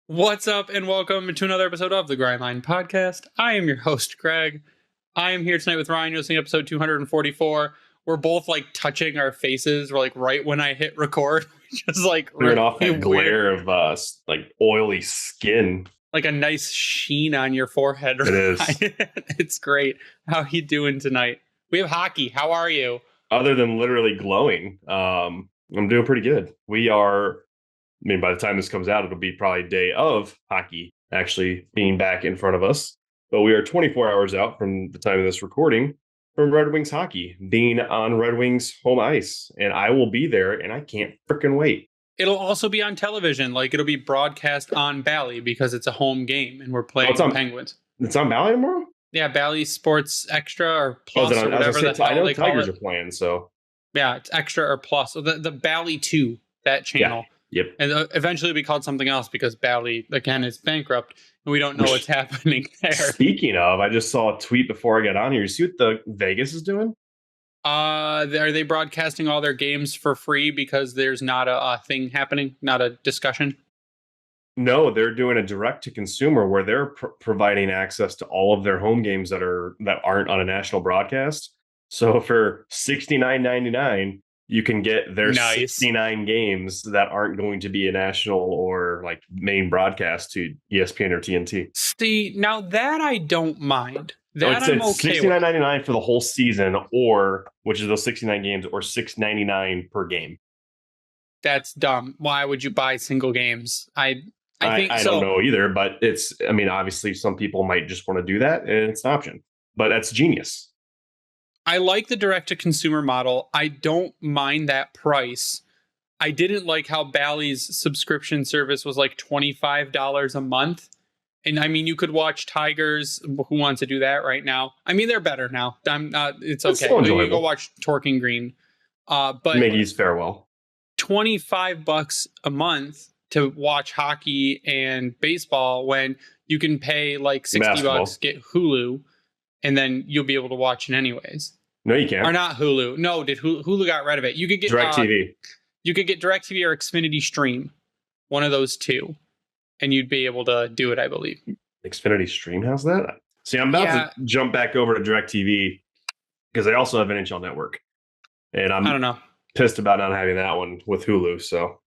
What's up, and welcome to another episode of the Grindline Podcast. I am your host, Greg. I am here tonight with Ryan. You'll see episode 244. We're both like touching our faces. We're like right when I hit record, just like clearing off that weird, glare of like oily skin. like a nice sheen on your forehead. It is. It's great. How you doing tonight? We have hockey. How are you? Other than literally glowing, I'm doing pretty good. We are. I mean, by the time this comes out, it'll be probably day of hockey actually being back in front of us. But we are 24 hours out from the time of this recording from Red Wings hockey being on Red Wings home ice. And I will be there, and I can't freaking wait. It'll also be on television. Like, it'll be broadcast on Bally because it's a home game and we're playing the Penguins. It's on Bally tomorrow? Yeah, Bally Sports Extra or Plus or whatever the hell they call it. Tigers are playing, so. Yeah, it's Extra or Plus. So the Bally 2, that channel. Yeah. Yep. And eventually it'll be called something else because Bally, again, is bankrupt and we don't know what's happening there. Speaking of, I just saw a tweet before I got on here. You see what the Vegas is doing? Are they broadcasting all their games for free because there's not a thing happening, not a discussion? No, they're doing a direct to consumer where they're providing access to all of their home games that aren't on a national broadcast. So for $69.99, you can get their 69 games that aren't going to be a national or like main broadcast to ESPN or TNT. See, now that I don't mind. That I'm okay. $69.99 for the whole season, or which is those 69 games, or $6.99 per game. That's dumb. Why would you buy single games? I don't know either, but obviously some people might just want to do that, and it's an option. But that's genius. I like the direct-to-consumer model. I don't mind that price. I didn't like how Bally's subscription service was like $25 a month. And I mean, you could watch Tigers. Who wants to do that right now? I mean, they're better now. It's okay. You can go watch Torking Green. But Miggy's farewell. $25 a month to watch hockey and baseball when you can pay like $60, get Hulu, and then you'll be able to watch it anyways. No, you can't. Or not Hulu. No, Hulu got rid of it. You could get DirecTV. You could get DirecTV or Xfinity Stream, one of those two, and you'd be able to do it, I believe. Xfinity Stream has that? See, I'm about to jump back over to DirecTV because they also have NHL Network, and I don't know, pissed about not having that one with Hulu. So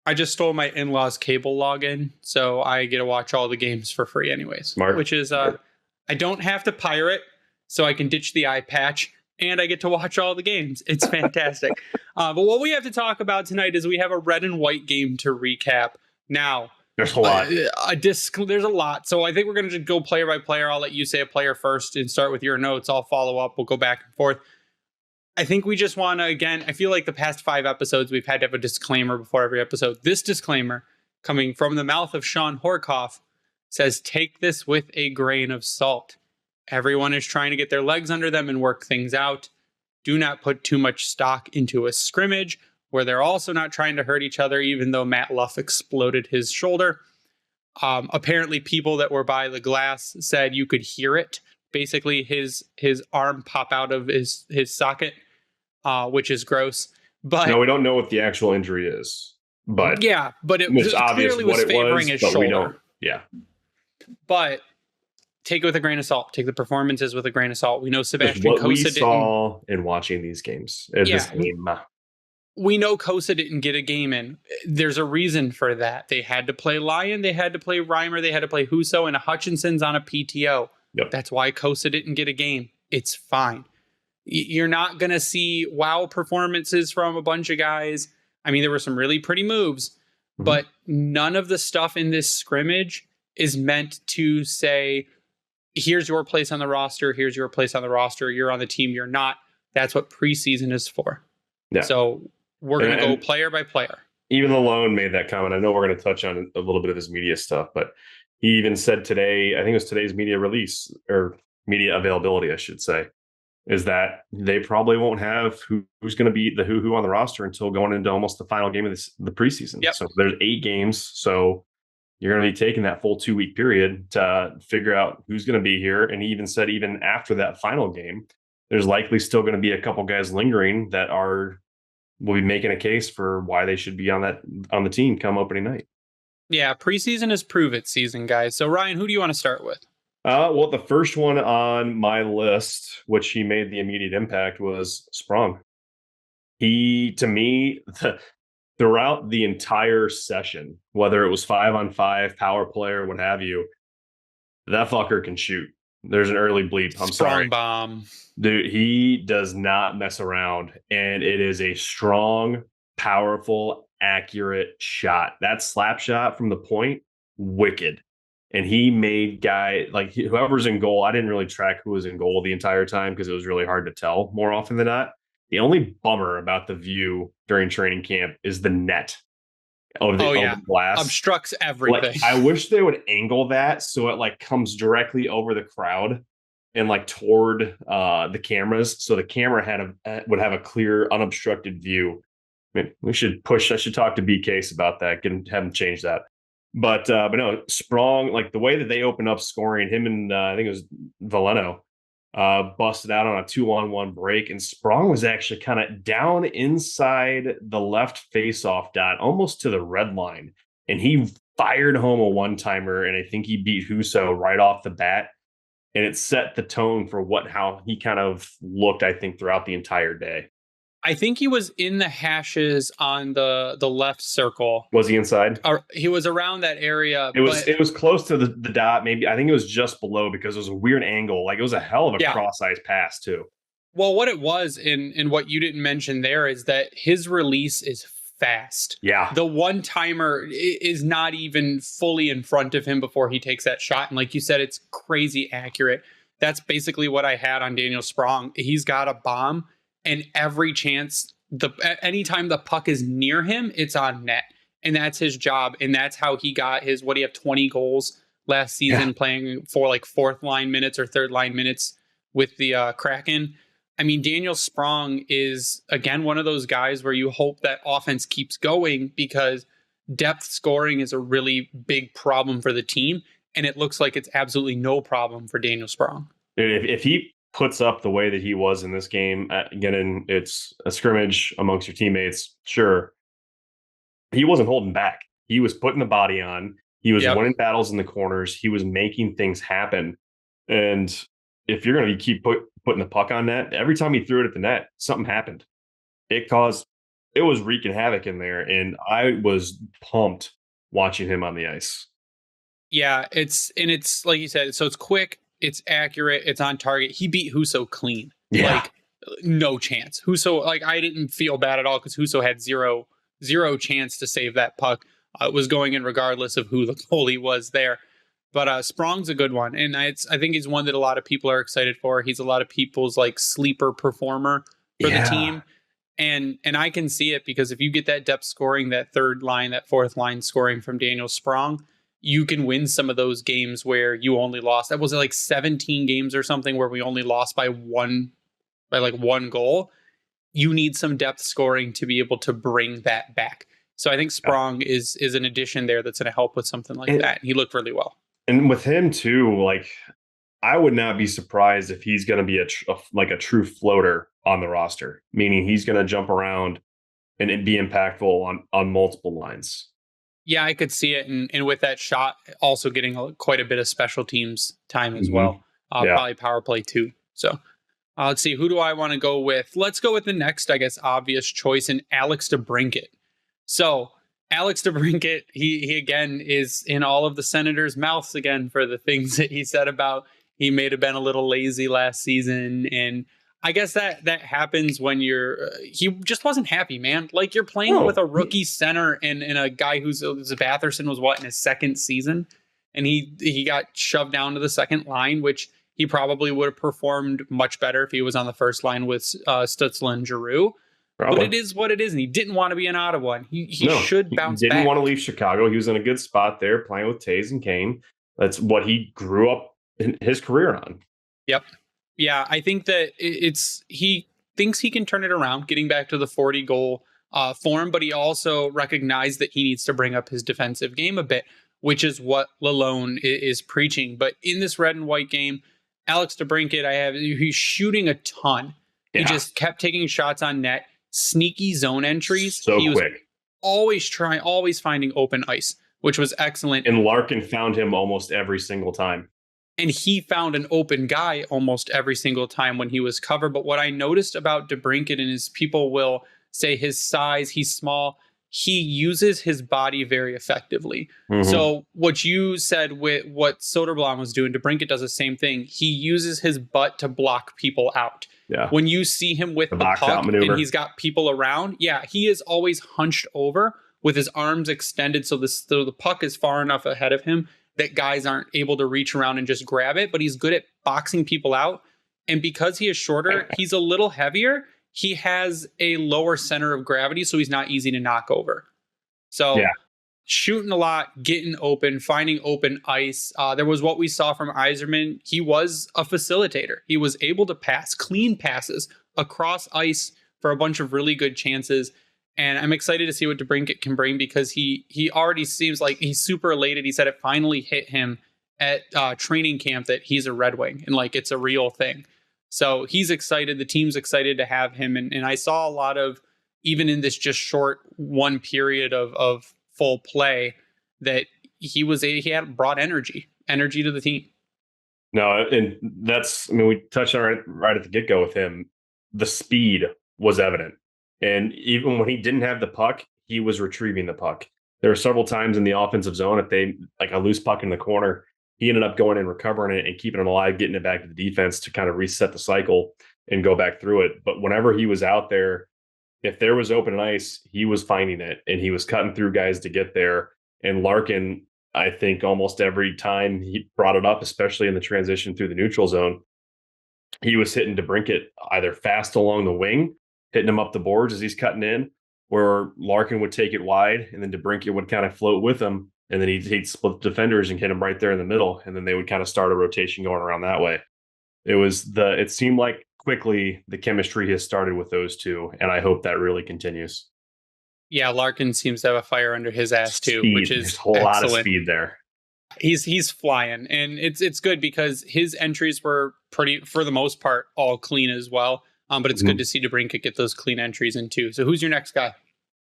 I just stole my in-laws' cable login, so I get to watch all the games for free, anyways. Smart. Which is I don't have to pirate, so I can ditch the eye patch. And I get to watch all the games. It's fantastic. But what we have to talk about tonight is we have a red and white game to recap. Now, there's a lot. There's a lot. So I think we're going to just go player by player. I'll let you say a player first and start with your notes. I'll follow up. We'll go back and forth. I think we just want to, again, I feel like the past 5 episodes, we've had to have a disclaimer before every episode. This disclaimer, coming from the mouth of Sean Horkoff, says, take this with a grain of salt. Everyone is trying to get their legs under them and work things out. Do not put too much stock into a scrimmage where they're also not trying to hurt each other, even though Matt Luff exploded his shoulder. Apparently, people that were by the glass said you could hear it. Basically, his arm pop out of his socket, which is gross. But no, we don't know what the actual injury is. But yeah, but it clearly was favoring his shoulder. But take it with a grain of salt. Take the performances with a grain of salt. We know Sebastian Cossa we saw in watching these games. This game. We know Cossa didn't get a game in. There's a reason for that. They had to play Lyon. They had to play Reimer. They had to play Husso, and Hutchinson's on a PTO. Yep. That's why Cossa didn't get a game. It's fine. You're not going to see wow performances from a bunch of guys. I mean, there were some really pretty moves, but none of the stuff in this scrimmage is meant to say, here's your place on the roster. Here's your place on the roster. You're on the team. You're not. That's what preseason is for. Yeah. So we're going to go player by player. Even Lalonde made that comment. I know we're going to touch on a little bit of his media stuff, but he even said today, I think it was today's media release or media availability, I should say, is that they probably won't have who's going to be the who on the roster until going into almost the final game of the preseason. Yep. So there's 8 games. So you're going to be taking that full 2-week period to figure out who's going to be here. And he even said, even after that final game, there's likely still going to be a couple guys lingering that will be making a case for why they should be on the team come opening night. Yeah, preseason is prove it season, guys. So Ryan, who do you want to start with? Well, the first one on my list, which he made the immediate impact, was Sprong. He, to me, throughout the entire session, whether it was 5-on-5, power play, or what have you, that fucker can shoot. There's an early bleep. I'm sorry. Sprong bomb. Dude, he does not mess around, and it is a strong, powerful, accurate shot. That slap shot from the point, wicked. And he made whoever's in goal. I didn't really track who was in goal the entire time because it was really hard to tell more often than not. The only bummer about the view during training camp is the net over the glass. Obstructs everything. Like, I wish they would angle that so it like comes directly over the crowd and like toward the cameras, so the camera would have a clear, unobstructed view. I mean, I should talk to BKs about that, have him change that. But no, Sprong, like the way that they opened up scoring, him and I think it was Valeno, busted out on a 2-on-1 break, and Sprong was actually kind of down inside the left face-off dot, almost to the red line, and he fired home a one-timer, and I think he beat Husso right off the bat, and it set the tone for how he kind of looked, I think, throughout the entire day. I think he was in the hashes on the left circle. Was he inside? He was around that area. It was close to the dot. Maybe I think it was just below because it was a weird angle. Like, it was a hell of a cross-ice pass too. Well, what it was, and what you didn't mention there, is that his release is fast. Yeah. The one-timer is not even fully in front of him before he takes that shot. And like you said, it's crazy accurate. That's basically what I had on Daniel Sprong. He's got a bomb. And every chance, anytime the puck is near him, it's on net. And that's his job. And that's how he got his, 20 goals last season, playing for like fourth line minutes or third line minutes with the Kraken. I mean, Daniel Sprong is, again, one of those guys where you hope that offense keeps going, because depth scoring is a really big problem for the team. And it looks like it's absolutely no problem for Daniel Sprong. If he puts up the way that he was in this game, again, it's a scrimmage amongst your teammates, sure. He wasn't holding back. He was putting the body on. He was winning battles in the corners. He was making things happen. And if you're going to keep putting the puck on net, every time he threw it at the net, something happened. It was wreaking havoc in there. And I was pumped watching him on the ice. Yeah, it's like you said, so it's quick. It's accurate. It's on target. He beat Husso clean. Yeah. Like, no chance. Husso, like, I didn't feel bad at all because Husso had zero chance to save that puck. It was going in regardless of who the goalie was there. But Sprong's a good one. And I think he's one that a lot of people are excited for. He's a lot of people's like sleeper performer for the team. And I can see it, because if you get that depth scoring, that third line, that fourth line scoring from Daniel Sprong, you can win some of those games where you only lost. That was like 17 games or something where we only lost by one goal. You need some depth scoring to be able to bring that back. So I think Sprong is an addition there that's going to help with something like that. He looked really well. And with him too, like, I would not be surprised if he's going to be a true floater on the roster, meaning he's going to jump around and be impactful on multiple lines. Yeah, I could see it. And with that shot, also getting quite a bit of special teams time as well. Probably power play too. So let's see. Who do I want to go with? Let's go with the next, I guess, obvious choice, in Alex DeBrincat. So Alex DeBrincat, he again is in all of the Senators' mouths again for the things that he said about he may have been a little lazy last season. And I guess that happens when he just wasn't happy, man. Like, you're playing with a rookie center and a guy who's Batherson was in his second season, and he got shoved down to the second line, which he probably would have performed much better if he was on the first line with Stützle and Giroux. Probably. But it is what it is, and he didn't want to be an Ottawa. He should bounce back. He didn't want to leave Chicago. He was in a good spot there, playing with Taves and Kane. That's what he grew up in his career on. Yep. Yeah, I think that he thinks he can turn it around, getting back to the 40-goal form, but he also recognized that he needs to bring up his defensive game a bit, which is what Lalonde is preaching. But in this red and white game, Alex DeBrincat, he's shooting a ton. Yeah. He just kept taking shots on net, sneaky zone entries. So he was quick. Always finding open ice. which was excellent. And Larkin found him almost every single time. And he found an open guy almost every single time when he was covered. But what I noticed about DeBrincat and is people will say his size, he's small. He uses his body very effectively. Mm-hmm. So what you said with what Soderblom was doing, DeBrincat does the same thing. He uses his butt to block people out. Yeah. When you see him with the puck and he's got people around, he is always hunched over with his arms extended so the puck is far enough ahead of him that guys aren't able to reach around and just grab it, but he's good at boxing people out. And because he is shorter, he's a little heavier. He has a lower center of gravity, so he's not easy to knock over. So shooting a lot, getting open, finding open ice. There was what we saw from Yzerman. He was a facilitator. He was able to pass clean passes across ice for a bunch of really good chances. And I'm excited to see what DeBrincat can bring because he already seems like he's super elated. He said it finally hit him at training camp that he's a Red Wing and like it's a real thing. So he's excited. The team's excited to have him. And I saw a lot of, even in this just short one period of full play, that he had brought energy to the team. No, and we touched on it right at the get-go with him. The speed was evident. And even when he didn't have the puck, he was retrieving the puck. There were several times in the offensive zone, if they like a loose puck in the corner, he ended up going and recovering it and keeping it alive, getting it back to the defense to kind of reset the cycle and go back through it. But whenever he was out there, if there was open ice, he was finding it and he was cutting through guys to get there. And Larkin, I think almost every time he brought it up, especially in the transition through the neutral zone, he was hitting DeBrincat either fast along the wing, hitting him up the boards as he's cutting in, where Larkin would take it wide and then DeBrincat would kind of float with him. And then he'd split defenders and hit him right there in the middle. And then they would kind of start a rotation going around that way. It seemed like quickly the chemistry has started with those two. And I hope that really continues. Yeah, Larkin seems to have a fire under his ass too, which is There's a whole lot of speed there. He's flying, and it's good because his entries were pretty, for the most part, all clean as well. But it's good to see DeBrincat get those clean entries in too. So who's your next guy?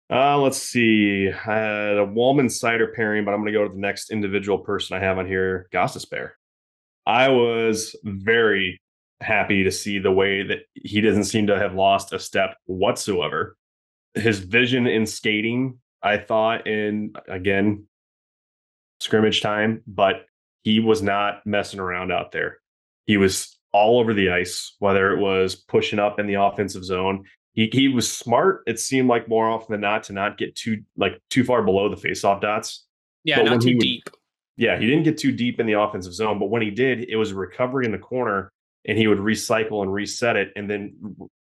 Let's see. I had a Wallman-Seider pairing, but I'm going to go to the next individual person I have on here, Gostisbehere. I was very happy to see the way that he doesn't seem to have lost a step whatsoever. His vision in skating, I thought, in, again, scrimmage time, but he was not messing around out there. He was all over the ice, whether it was pushing up in the offensive zone. He was smart. It seemed like more often than not to not get too far below the faceoff dots. Yeah, but not too deep. Yeah, he didn't get too deep in the offensive zone, but when he did, it was a recovery in the corner, and he would recycle and reset it, and then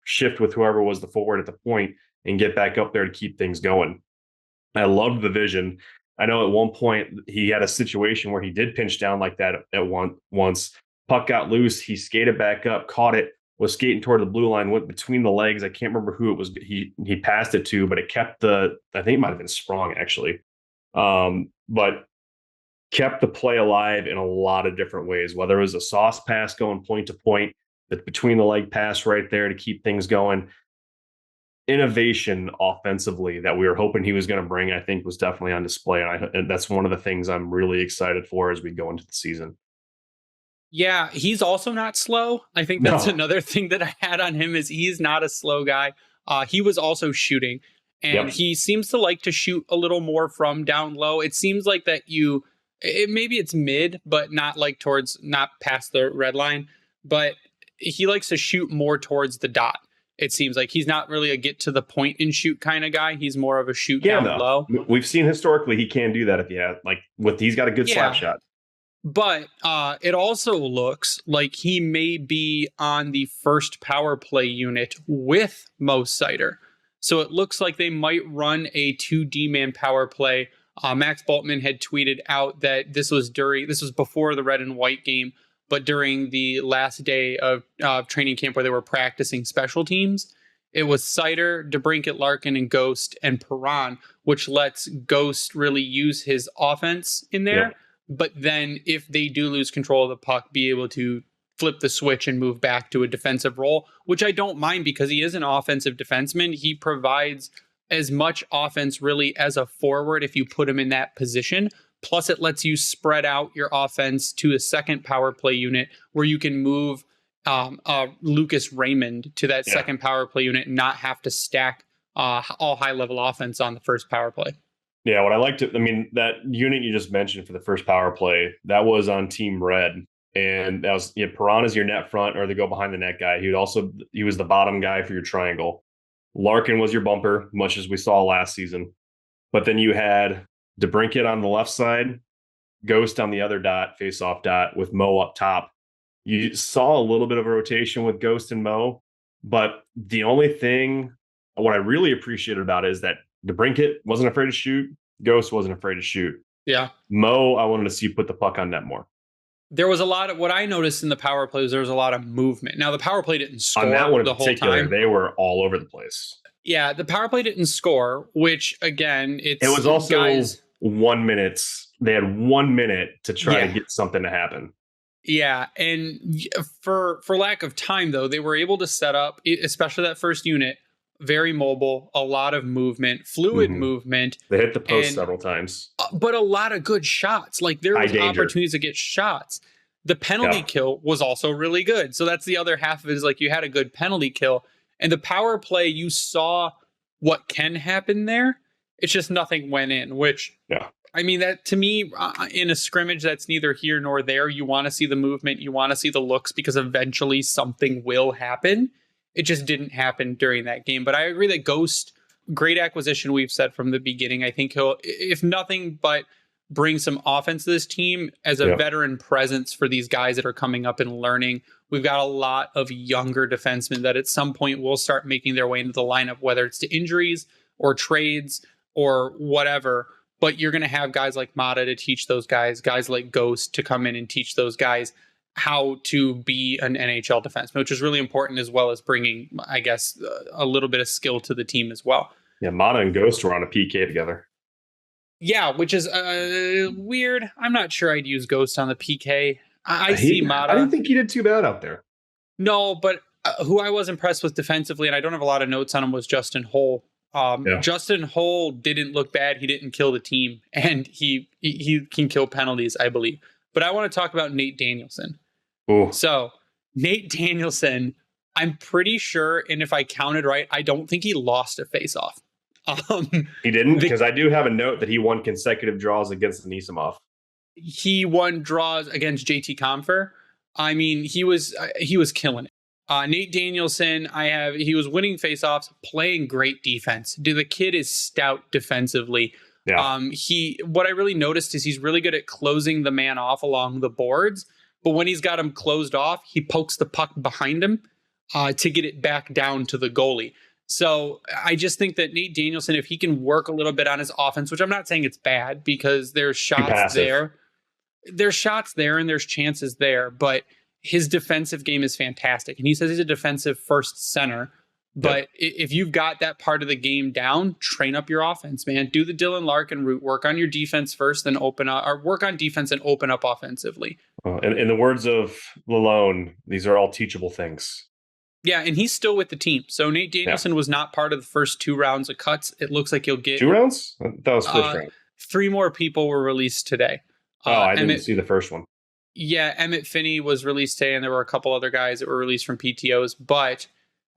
shift with whoever was the forward at the point and get back up there to keep things going. I loved the vision. I know at one point he had a situation where he did pinch down like that at once. Puck got loose. He skated back up, caught it, was skating toward the blue line, went between the legs. I can't remember who it was. He passed it to, but it kept I think it might have been Sprong actually. But kept the play alive in a lot of different ways, whether it was a sauce pass going point to point, the between the leg pass right there to keep things going. Innovation offensively that we were hoping he was going to bring, I think, was definitely on display. And that's one of the things I'm really excited for as we go into the season. Yeah, he's also not slow. I think that's another thing that I had on him is he's not a slow guy. He was also shooting, and he seems to like to shoot a little more from down low. It seems like that maybe it's mid, but not past the red line, but he likes to shoot more towards the dot. It seems like he's not really a get to the point and shoot kind of guy. He's more of a shoot down low. We've seen historically he can do that at the end. He's got a good slap shot. But it also looks like he may be on the first power play unit with Mo Seider. So it looks like they might run a 2D-man power play. Max Bultman had tweeted out that this was before the red and white game, but during the last day of training camp where they were practicing special teams, it was Seider, DeBrincat, Larkin, and Ghost and Perron, which lets Ghost really use his offense in there. Yeah. But then if they do lose control of the puck, be able to flip the switch and move back to a defensive role, which I don't mind because he is an offensive defenseman. He provides as much offense really as a forward if you put him in that position. Plus, it lets you spread out your offense to a second power play unit where you can move Lucas Raymond to that second power play unit and not have to stack all high-level offense on the first power play. Yeah, what I liked, that unit you just mentioned for the first power play, that was on Team Red. And that was, Piranha's your net front or the go behind the net guy. He was the bottom guy for your triangle. Larkin was your bumper, much as we saw last season. But then you had DeBrincat on the left side, Ghost on the other dot, face-off dot, with Mo up top. You saw a little bit of a rotation with Ghost and Mo, but the only thing, what I really appreciated about it is that DeBrincat wasn't afraid to shoot, Ghost wasn't afraid to shoot. Yeah. Mo, I wanted to see put the puck on net more. There was a lot of, what I noticed in the power plays, there was a lot of movement. Now, the power play didn't score on that one the in whole particular, time. They were all over the place. Yeah, the power play didn't score, which, again, it was also 1 minute. They had 1 minute to try to get something to happen. Yeah, and for lack of time, though, they were able to set up, especially that first unit, very mobile, a lot of movement, fluid movement. They hit the post several times. But a lot of good shots. Like, there was opportunities to get shots. The penalty kill was also really good. So that's the other half of it, is like you had a good penalty kill. And the power play, you saw what can happen there. It's just nothing went in, which, I mean, that to me, in a scrimmage that's neither here nor there, you want to see the movement, you want to see the looks, because eventually something will happen. It just didn't happen during that game. But I agree that Ghost, great acquisition, we've said from the beginning. I think he'll, if nothing but bring some offense to this team as a veteran presence for these guys that are coming up and learning. We've got a lot of younger defensemen that at some point will start making their way into the lineup, whether it's to injuries or trades or whatever. But you're going to have guys like Mata to teach those guys like Ghost to come in and teach those guys how to be an NHL defenseman, which is really important, as well as bringing, I guess, a little bit of skill to the team as well. Yeah, Mata and Ghost were on a PK together. Yeah, which is weird. I'm not sure I'd use Ghost on the PK. I see Mata. I didn't think he did too bad out there. No, but who I was impressed with defensively, and I don't have a lot of notes on him, was Justin Holl. Justin Holl didn't look bad. He didn't kill the team, and he can kill penalties, I believe. But I want to talk about Nate Danielson. Ooh. So Nate Danielson, I'm pretty sure, and if I counted right, I don't think he lost a face-off. He didn't, because I do have a note that he won consecutive draws against Anisimov. He won draws against JT Compher. I mean, he was killing it. Nate Danielson, he was winning faceoffs, playing great defense. The kid is stout defensively. Yeah. What I really noticed is he's really good at closing the man off along the boards, but when he's got him closed off, he pokes the puck behind him to get it back down to the goalie. So I just think that Nate Danielson, if he can work a little bit on his offense, which I'm not saying it's bad, because there's shots there. There's shots there and there's chances there, but his defensive game is fantastic. And he says he's a defensive first center. But if you've got that part of the game down, train up your offense, man. Do the Dylan Larkin route. Work on your defense first, then open up, or work on defense and open up offensively. In the words of Lalonde, these are all teachable things. Yeah, and he's still with the team. So Nate Danielson was not part of the first 2 rounds of cuts. It looks like he'll get 2 rounds? That was first round. 3 more people were released today. I didn't see the first one. Yeah, Emmett Finney was released today, and there were a couple other guys that were released from PTOs. But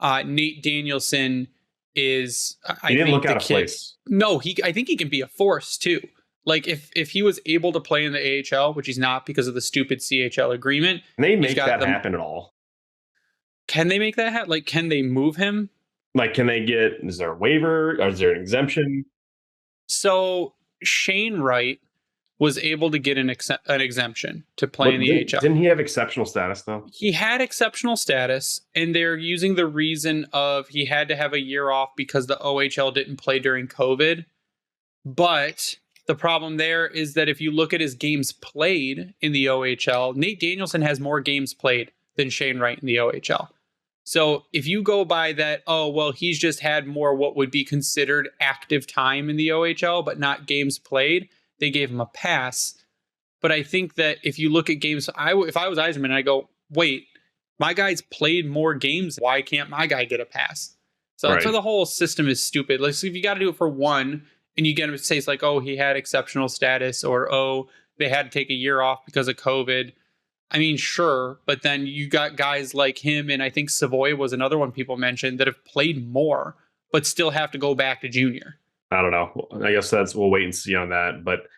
Nate Danielson is, he didn't look out of place. No, I think he can be a force too. Like if he was able to play in the AHL, which he's not because of the stupid CHL agreement. Can they make that happen at all? Can they make that happen? Like, can they move him? Like, is there a waiver? Or is there an exemption? So Shayne Wright was able to get an exemption to play in the AHL. Didn't he have exceptional status, though? He had exceptional status, and they're using the reason of he had to have a year off because the OHL didn't play during COVID. But the problem there is that if you look at his games played in the OHL, Nate Danielson has more games played than Shayne Wright in the OHL. So if you go by that, he's just had more what would be considered active time in the OHL, but not games played, they gave him a pass. But I think that if you look at games, if I was Yzerman, I go, wait, my guy's played more games. Why can't my guy get a pass? It's So that's why the whole system is stupid. Like, so if you got to do it for one and you get to say it's like, oh, he had exceptional status, or, oh, they had to take a year off because of COVID. I mean, sure. But then you got guys like him, and I think Savoy was another one people mentioned, that have played more, but still have to go back to junior. I don't know. I guess we'll wait and see on that. But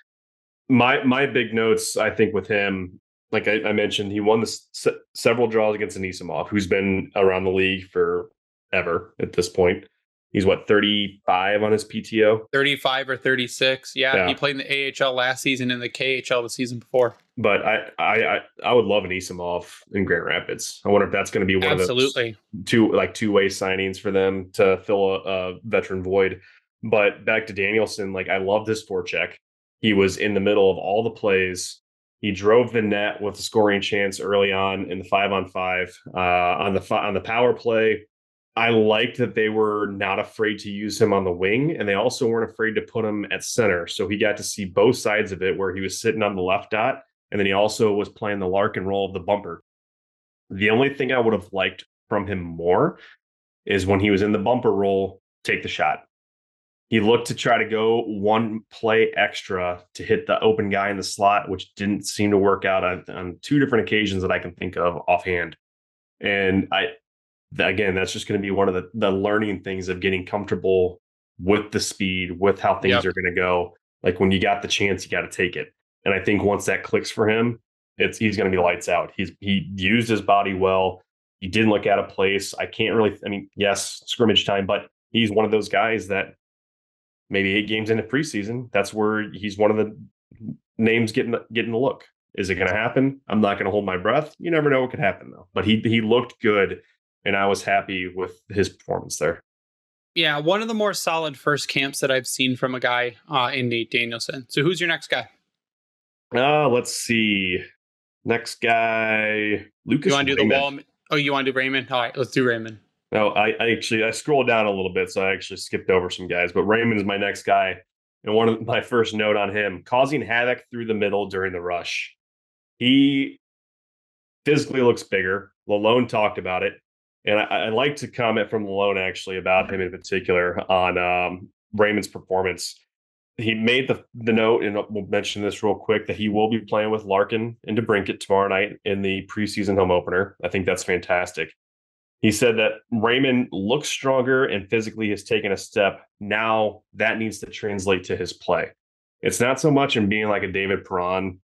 my big notes, I think, with him, like I mentioned, he won several draws against Anisimov, who's been around the league forever at this point. He's 35 on his PTO? 35 or 36. Yeah, he played in the AHL last season and the KHL the season before. But I would love Anisimov in Grand Rapids. I wonder if that's going to be one of those two-way signings for them to fill a veteran void. But back to Danielson, like, I loved his forecheck. He was in the middle of all the plays. He drove the net with a scoring chance early on in the 5-on-5. On the power play, I liked that they were not afraid to use him on the wing, and they also weren't afraid to put him at center. So he got to see both sides of it, where he was sitting on the left dot, and then he also was playing the Larkin role of the bumper. The only thing I would have liked from him more is when he was in the bumper role, take the shot. He looked to try to go one play extra to hit the open guy in the slot, which didn't seem to work out on two different occasions that I can think of offhand. And again, that's just going to be one of the learning things of getting comfortable with the speed, with how things are going to go. Like, when you got the chance, you got to take it. And I think once that clicks for him, he's going to be lights out. He used his body well. He didn't look out of place. Yes, scrimmage time, but he's one of those guys that maybe 8 games into preseason, that's where he's one of the names getting the look. Is it going to happen? I'm not going to hold my breath. You never know what could happen, though. But he looked good, and I was happy with his performance there. Yeah, one of the more solid first camps that I've seen from a guy in Nate Danielson. So who's your next guy? Let's see. Next guy, Lucas. You want to do the wall? Oh, you want to do Raymond? All right, let's do Raymond. No, I scrolled down a little bit, so I actually skipped over some guys. But Raymond is my next guy. And my first note on him, causing havoc through the middle during the rush. He physically looks bigger. Lalonde talked about it. And I like to comment from Lalonde, actually, about him in particular on Raymond's performance. He made the note, and we'll mention this real quick, that he will be playing with Larkin and DeBrincat tomorrow night in the preseason home opener. I think that's fantastic. He said that Raymond looks stronger and physically has taken a step. Now that needs to translate to his play. It's not so much in being like a David Perron,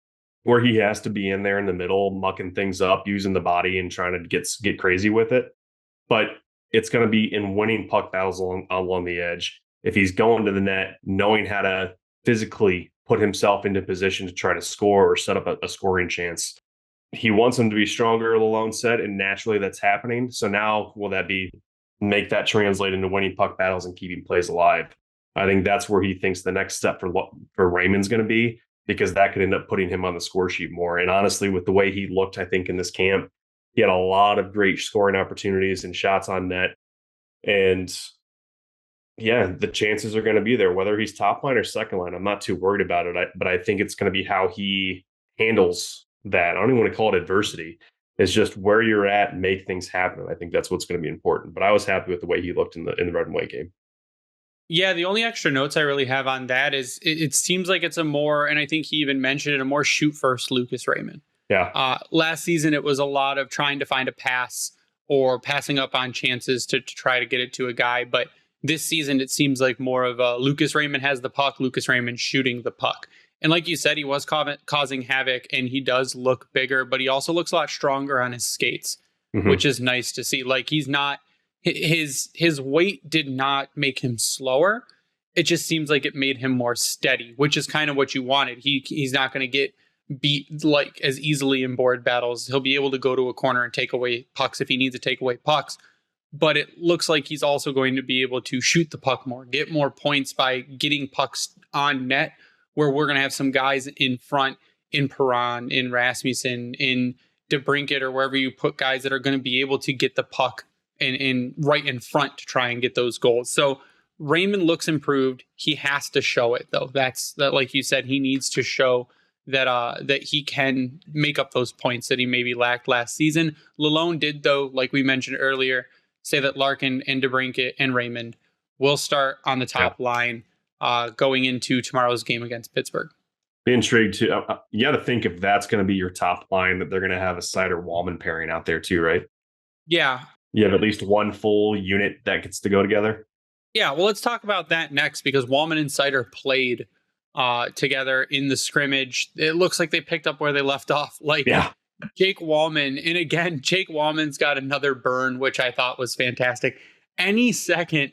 where he has to be in there in the middle, mucking things up, using the body and trying to get crazy with it. But it's going to be in winning puck battles along the edge. If he's going to the net, knowing how to physically put himself into position to try to score or set up a scoring chance. He wants him to be stronger, Lalonde said, and naturally that's happening. So now will that make that translate into winning puck battles and keeping plays alive? I think that's where he thinks the next step for Raymond's going to be, because that could end up putting him on the score sheet more. And honestly, with the way he looked, I think in this camp, he had a lot of great scoring opportunities and shots on net. And yeah, the chances are going to be there, whether he's top line or second line. I'm not too worried about it, but I think it's going to be how he handles that. I don't even want to call it adversity. It's just where you're at, make things happen. I think that's what's going to be important. But I was happy with the way he looked in the red and white game. Yeah, the only extra notes I really have on that is it seems like it's a more, and I think he even mentioned it, a more shoot first Lucas Raymond. Yeah. Last season, it was a lot of trying to find a pass or passing up on chances to try to get it to a guy. But this season, it seems like more of a Lucas Raymond has the puck, Lucas Raymond shooting the puck. And like you said, he was causing havoc, and he does look bigger, but he also looks a lot stronger on his skates, which is nice to see. Like, he's not, his weight did not make him slower. It just seems like it made him more steady, which is kind of what you wanted. He's not going to get beat like as easily in board battles. He'll be able to go to a corner and take away pucks if he needs to take away pucks. But it looks like he's also going to be able to shoot the puck more, get more points by getting pucks on net, where we're going to have some guys in front, in Perron, in Rasmussen, in DeBrincat, or wherever you put guys that are going to be able to get the puck in right in front to try and get those goals. So Raymond looks improved. He has to show it, though. That, like you said, he needs to show that he can make up those points that he maybe lacked last season. Lalonde did, though, like we mentioned earlier, say that Larkin and DeBrincat and Raymond will start on the top line going into tomorrow's game against Pittsburgh. Be intrigued too. You got to think if that's going to be your top line, that they're going to have a Seider-Wallman pairing out there too, right? Yeah. You have at least one full unit that gets to go together. Yeah, well, let's talk about that next because Wallman and Seider played together in the scrimmage. It looks like they picked up where they left off. Jake Wallman, and again, Jake Wallman's got another burn, which I thought was fantastic. Any second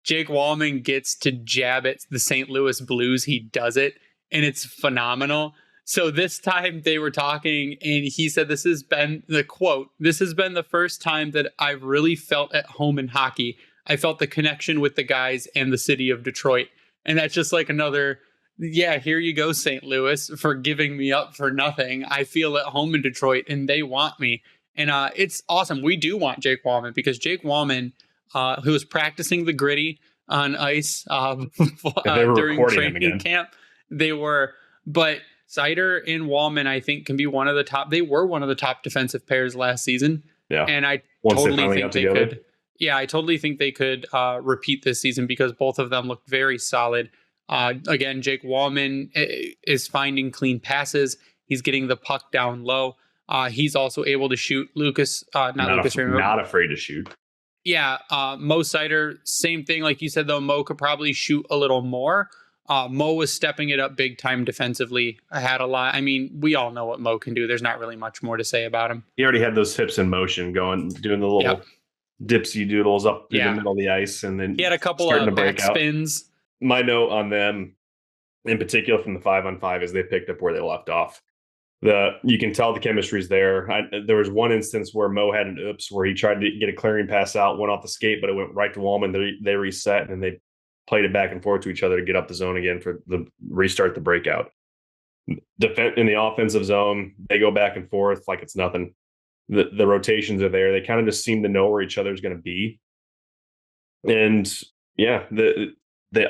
Jake Wallman gets to jab at the St. Louis Blues, he does it, and it's phenomenal. So this time they were talking, and he said, this has been the first time that I've really felt at home in hockey. I felt the connection with the guys and the city of Detroit. And that's just like another, here you go, St. Louis, for giving me up for nothing. I feel at home in Detroit, and they want me. And it's awesome. We do want Jake Wallman because Jake Wallman, who was practicing the gritty on ice during training camp, they were, but Seider and Wallman, I think, can be one of the top. They were one of the top defensive pairs last season. Yeah. And I totally think they could. Yeah, I totally think they could repeat this season because both of them look very solid. Again, Jake Wallman is finding clean passes. He's getting the puck down low. He's also able to shoot. Lucas Raymond. Not afraid to shoot. Yeah, Mo Seider, same thing. Like you said, though, Mo could probably shoot a little more. Mo was stepping it up big time defensively. I had a lot. I mean, we all know what Mo can do. There's not really much more to say about him. He already had those hips in motion doing the little dipsy doodles up through the middle of the ice. And then he had a couple of back spins. My note on them, in particular from the 5-on-5, is they picked up where they left off. You can tell the chemistry's there. There was one instance where Mo had an oops where he tried to get a clearing pass out, went off the skate, but it went right to Wallman. They reset, and they played it back and forth to each other to get up the zone again for the restart the breakout. In the offensive zone, they go back and forth like it's nothing. The rotations are there. They kind of just seem to know where each other's going to be. And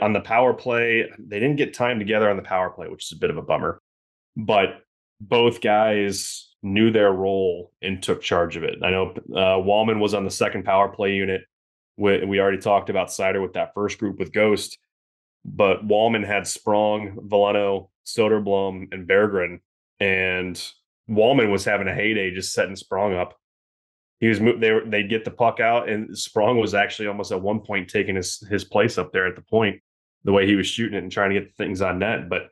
on the power play, they didn't get time together on the power play, which is a bit of a bummer. But both guys knew their role and took charge of it. I know Wallman was on the second power play unit. We already talked about Seider with that first group with Ghost, but Wallman had Sprong, Veleno, Soderblom, and Berggren, and Wallman was having a heyday just setting Sprong up. He was they'd get the puck out, and Sprong was actually almost at one point taking his place up there at the point, the way he was shooting it and trying to get things on net. But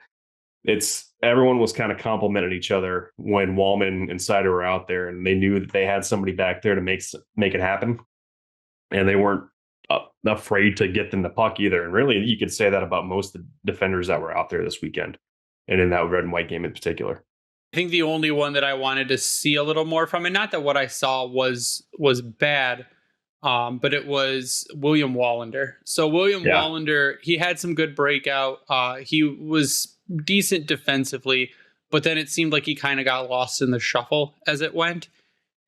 everyone was kind of complimenting each other when Wallman and Seider were out there, and they knew that they had somebody back there to make it happen. And they weren't afraid to get them the puck either. And really, you could say that about most of the defenders that were out there this weekend, and in that red and white game in particular. I think the only one that I wanted to see a little more from, and not that what I saw was bad, but it was William Wallinder. So Wallinder, he had some good breakout. He was decent defensively, but then it seemed like he kind of got lost in the shuffle as it went.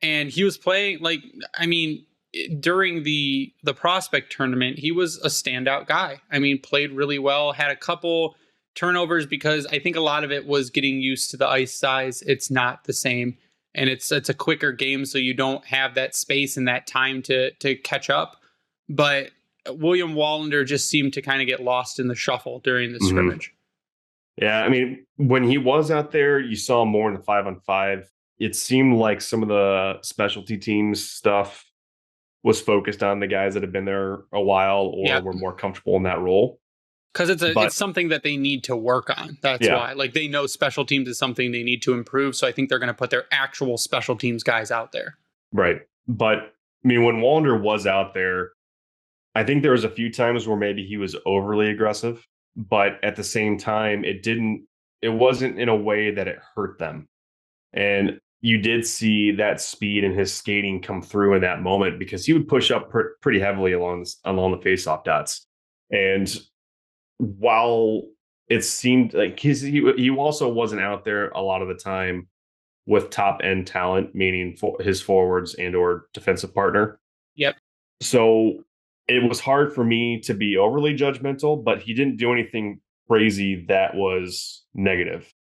And he was playing during the prospect tournament, he was a standout guy. I mean, played really well, had a couple turnovers because I think a lot of it was getting used to the ice size. It's not the same, and it's a quicker game, so you don't have that space and that time to catch up. But William Wallinder just seemed to kind of get lost in the shuffle during the scrimmage. Yeah, I mean, when he was out there, you saw more in the 5-on-5. It seemed like some of the specialty teams stuff was focused on the guys that have been there a while or were more comfortable in that role. Because it's something that they need to work on. That's why. Like, they know special teams is something they need to improve. So I think they're going to put their actual special teams guys out there. Right. But, I mean, when Wallinder was out there, I think there was a few times where maybe he was overly aggressive. But at the same time, it wasn't in a way that it hurt them. And you did see that speed and his skating come through in that moment because he would push up pretty heavily along the faceoff dots. And while it seemed like he also wasn't out there a lot of the time with top end talent, meaning his forwards and or defensive partner. Yep. So it was hard for me to be overly judgmental, but he didn't do anything crazy that was negative.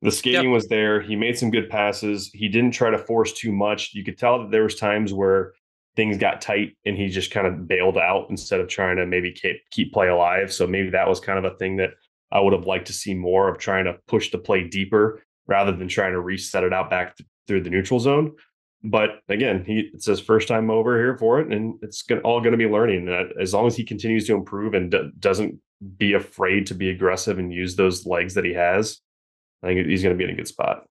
The skating was there. He made some good passes. He didn't try to force too much. You could tell that there was times where things got tight and he just kind of bailed out instead of trying to maybe keep play alive. So maybe that was kind of a thing that I would have liked to see more of, trying to push the play deeper rather than trying to reset it out back through the neutral zone. But again, it's his first time over here for it, and it's all going to be learning. And as long as he continues to improve and doesn't be afraid to be aggressive and use those legs that he has, I think he's going to be in a good spot.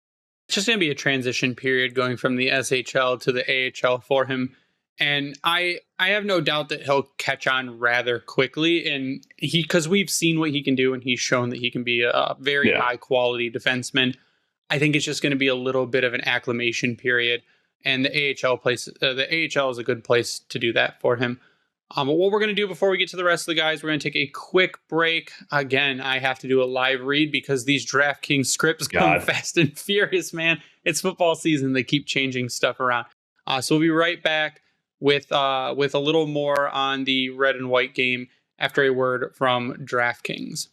It's just going to be a transition period going from the SHL to the AHL for him. And I have no doubt that he'll catch on rather quickly. And because we've seen what he can do, and he's shown that he can be a very high quality defenseman. I think it's just going to be a little bit of an acclimation period. And the AHL is a good place to do that for him. But what we're going to do before we get to the rest of the guys, we're going to take a quick break. Again, I have to do a live read because these DraftKings scripts come fast and furious, man. It's football season. They keep changing stuff around. So we'll be right back with a little more on the red and white game after a word from DraftKings.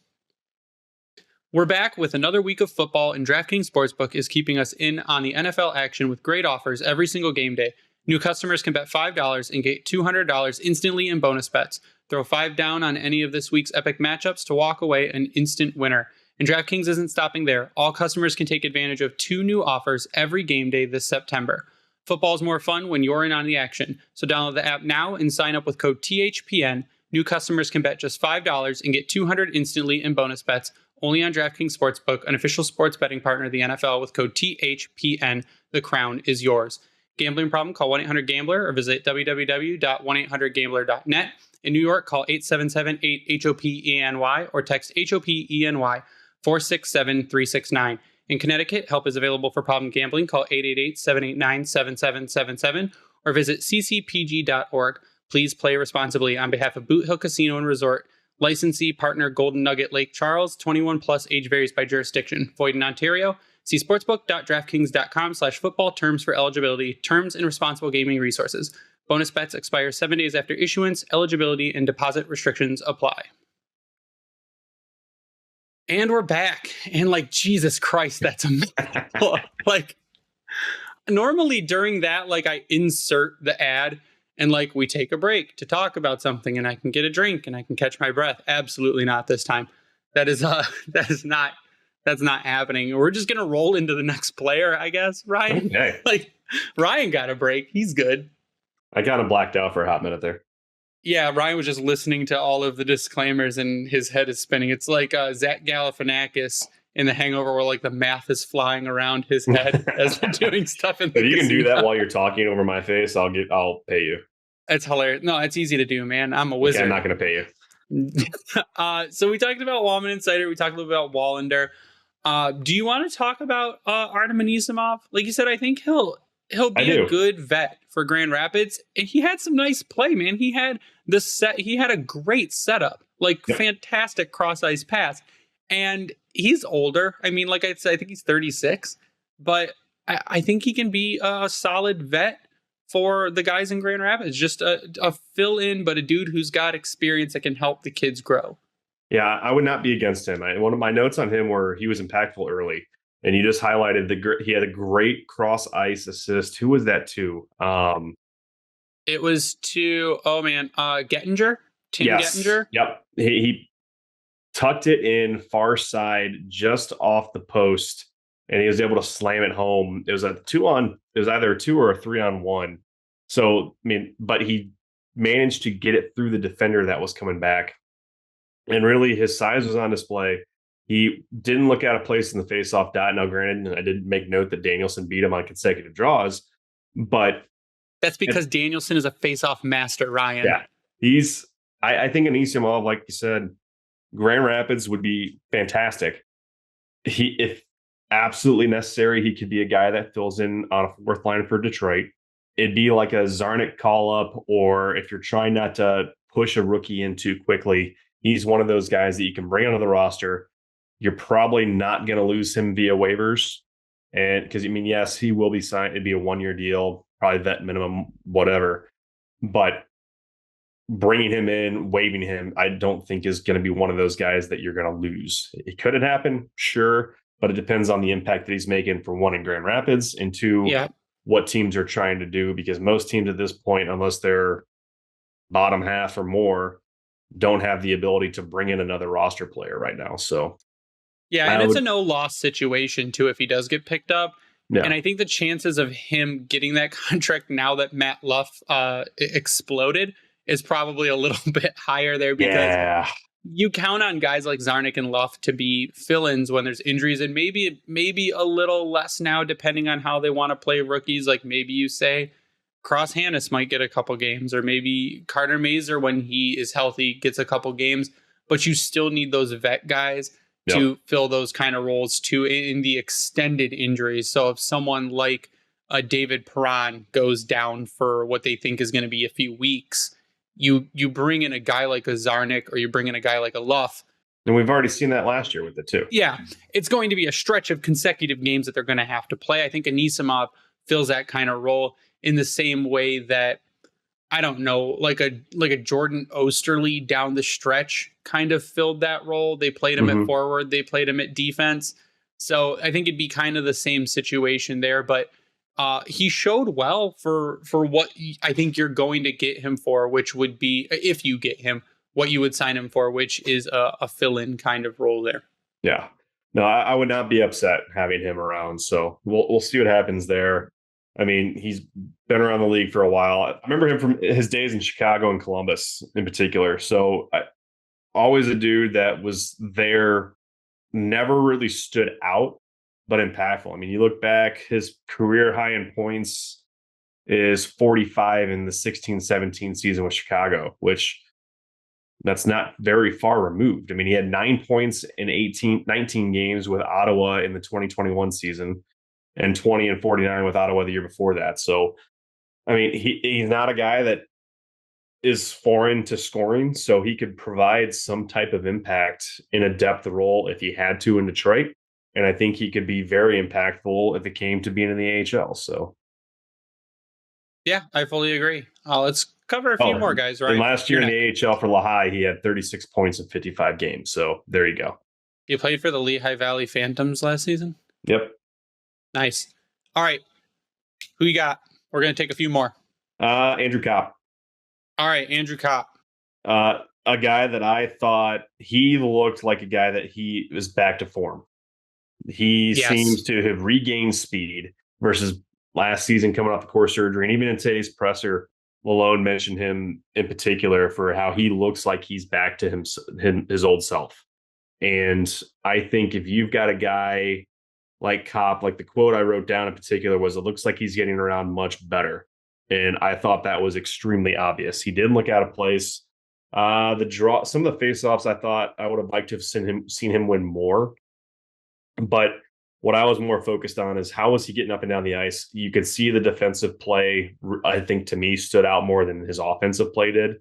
We're back with another week of football, and DraftKings Sportsbook is keeping us in on the NFL action with great offers every single game day. New customers can bet $5 and get $200 instantly in bonus bets. Throw $5 down on any of this week's epic matchups to walk away an instant winner. And DraftKings isn't stopping there. All customers can take advantage of 2 new offers every game day this September. Football's more fun when you're in on the action. So download the app now and sign up with code THPN. New customers can bet just $5 and get $200 instantly in bonus bets. Only on DraftKings Sportsbook, an official sports betting partner of the NFL, with code THPN. The crown is yours. Gambling problem? Call 1-800-GAMBLER or visit www.1800gambler.net. In New York, call 877-8-HOPENY or text HOPENY 467-369. In Connecticut, help is available for problem gambling. Call 888-789-7777 or visit ccpg.org. Please play responsibly. On behalf of Boot Hill Casino and Resort, licensee partner Golden Nugget Lake Charles, 21 plus, age varies by jurisdiction. Void in Ontario. See sportsbook.draftkings.com/football terms for eligibility, terms and responsible gaming resources. Bonus bets expire 7 days after issuance. Eligibility and deposit restrictions apply. And we're back. And Jesus Christ, that's a normally during that, I insert the ad and we take a break to talk about something and I can get a drink and I can catch my breath. Absolutely not this time. That's not happening. We're just going to roll into the next player, I guess. Ryan, okay. Ryan got a break. He's good. I kind of blacked out for a hot minute there. Yeah, Ryan was just listening to all of the disclaimers and his head is spinning. It's like Zach Galifianakis in The Hangover, where the math is flying around his head as they're doing stuff. If you can do that while you're talking over my face, I'll pay you. It's hilarious. No, it's easy to do, man. I'm a wizard. Okay, I'm not going to pay you. So we talked about Walman Insider. We talked a little bit about Wallinder. Do you want to talk about Artem Anisimov? Like you said, I think he'll be a good vet for Grand Rapids. And he had some nice play, man. He had a great setup, fantastic cross ice pass. And he's older. I mean, like I said, I think he's 36, but I think he can be a solid vet for the guys in Grand Rapids. Just a fill-in, but a dude who's got experience that can help the kids grow. Yeah, I would not be against him. One of my notes on him were he was impactful early, and you just highlighted he had a great cross ice assist. Who was that to? It was to Gettinger, Tim Gettinger. Yep, he tucked it in far side, just off the post, and he was able to slam it home. It was either a 2 or a 3-on-1. So but he managed to get it through the defender that was coming back. And really, his size was on display. He didn't look out of place in the face-off dot. Now, granted, I did make note that Danielson beat him on consecutive draws, but that's because Danielson is a face-off master, Ryan. Yeah, I think Anisimov, like you said, Grand Rapids would be fantastic. If absolutely necessary, he could be a guy that fills in on a fourth line for Detroit. It'd be like a Zarnik call-up, or if you're trying not to push a rookie in too quickly, he's one of those guys that you can bring onto the roster. You're probably not going to lose him via waivers. And because, yes, he will be signed. It'd be a 1-year deal, probably vet minimum, whatever. But bringing him in, waiving him, I don't think is going to be one of those guys that you're going to lose. It could happen, sure, but it depends on the impact that he's making, for one, in Grand Rapids, and two, what teams are trying to do, because most teams at this point, unless they're bottom half or more, don't have the ability to bring in another roster player right now. So Yeah, and it's a no loss situation too if he does get picked up. yeah. And I think the chances of him getting that contract now that Matt Luff exploded is probably a little bit higher there, because you count on guys like Zarnik and Luff to be fill-ins when there's injuries, and maybe a little less now depending on how they want to play rookies. Like maybe you say Cross Hanas might get a couple games, or maybe Carter Mazur, when he is healthy, gets a couple games, but you still need those vet guys to fill those kind of roles too in the extended injuries. So if someone like David Perron goes down for what they think is going to be a few weeks, you bring in a guy like a Zarnik, or you bring in a guy like a Luff. And we've already seen that last year with it too. Yeah, it's going to be a stretch of consecutive games that they're going to have to play. I think Anisimov fills that kind of role in the same way that, I don't know, like a Jordan Osterley down the stretch kind of filled that role. They played him at forward, they played him at defense. So I think it'd be kind of the same situation there, but he showed well for what I think you're going to get him for, which would be, if you get him, what you would sign him for, which is a fill-in kind of role there. Yeah. No, I would not be upset having him around. So we'll see what happens there. I mean, he's been around the league for a while. I remember him from his days in Chicago and Columbus in particular. So always a dude that was there, never really stood out, but impactful. I mean, you look back, his career high in points is 45 in the 16-17 season with Chicago, which that's not very far removed. I mean, he had 9 points in 19 games with Ottawa in the 2021 season, and 20 and 49 with Ottawa the year before that. So, I mean, he's not a guy that is foreign to scoring, so he could provide some type of impact in a depth role if he had to in Detroit. And I think he could be very impactful if it came to being in the AHL. So, yeah, I fully agree. Let's cover a few more guys, right? And last year in the AHL for Lehigh, he had 36 points in 55 games. So there you go. You played for the Lehigh Valley Phantoms last season? Yep. Nice. All right. Who you got? We're going to take a few more. Andrew Copp. All right, Andrew Copp. A guy that I thought he looked like a guy that he was back to form. He seems to have regained speed versus last season coming off the core surgery. And even in today's presser, Lalonde mentioned him in particular for how he looks like he's back to his old self. And I think if you've got a guy like Copp, like the quote I wrote down in particular was, it looks like he's getting around much better. And I thought that was extremely obvious. He didn't look out of place. The draw, some of the faceoffs, I thought I would have liked to have seen him win more. But what I was more focused on is how was he getting up and down the ice? You could see the defensive play, I think, to me, stood out more than his offensive play did.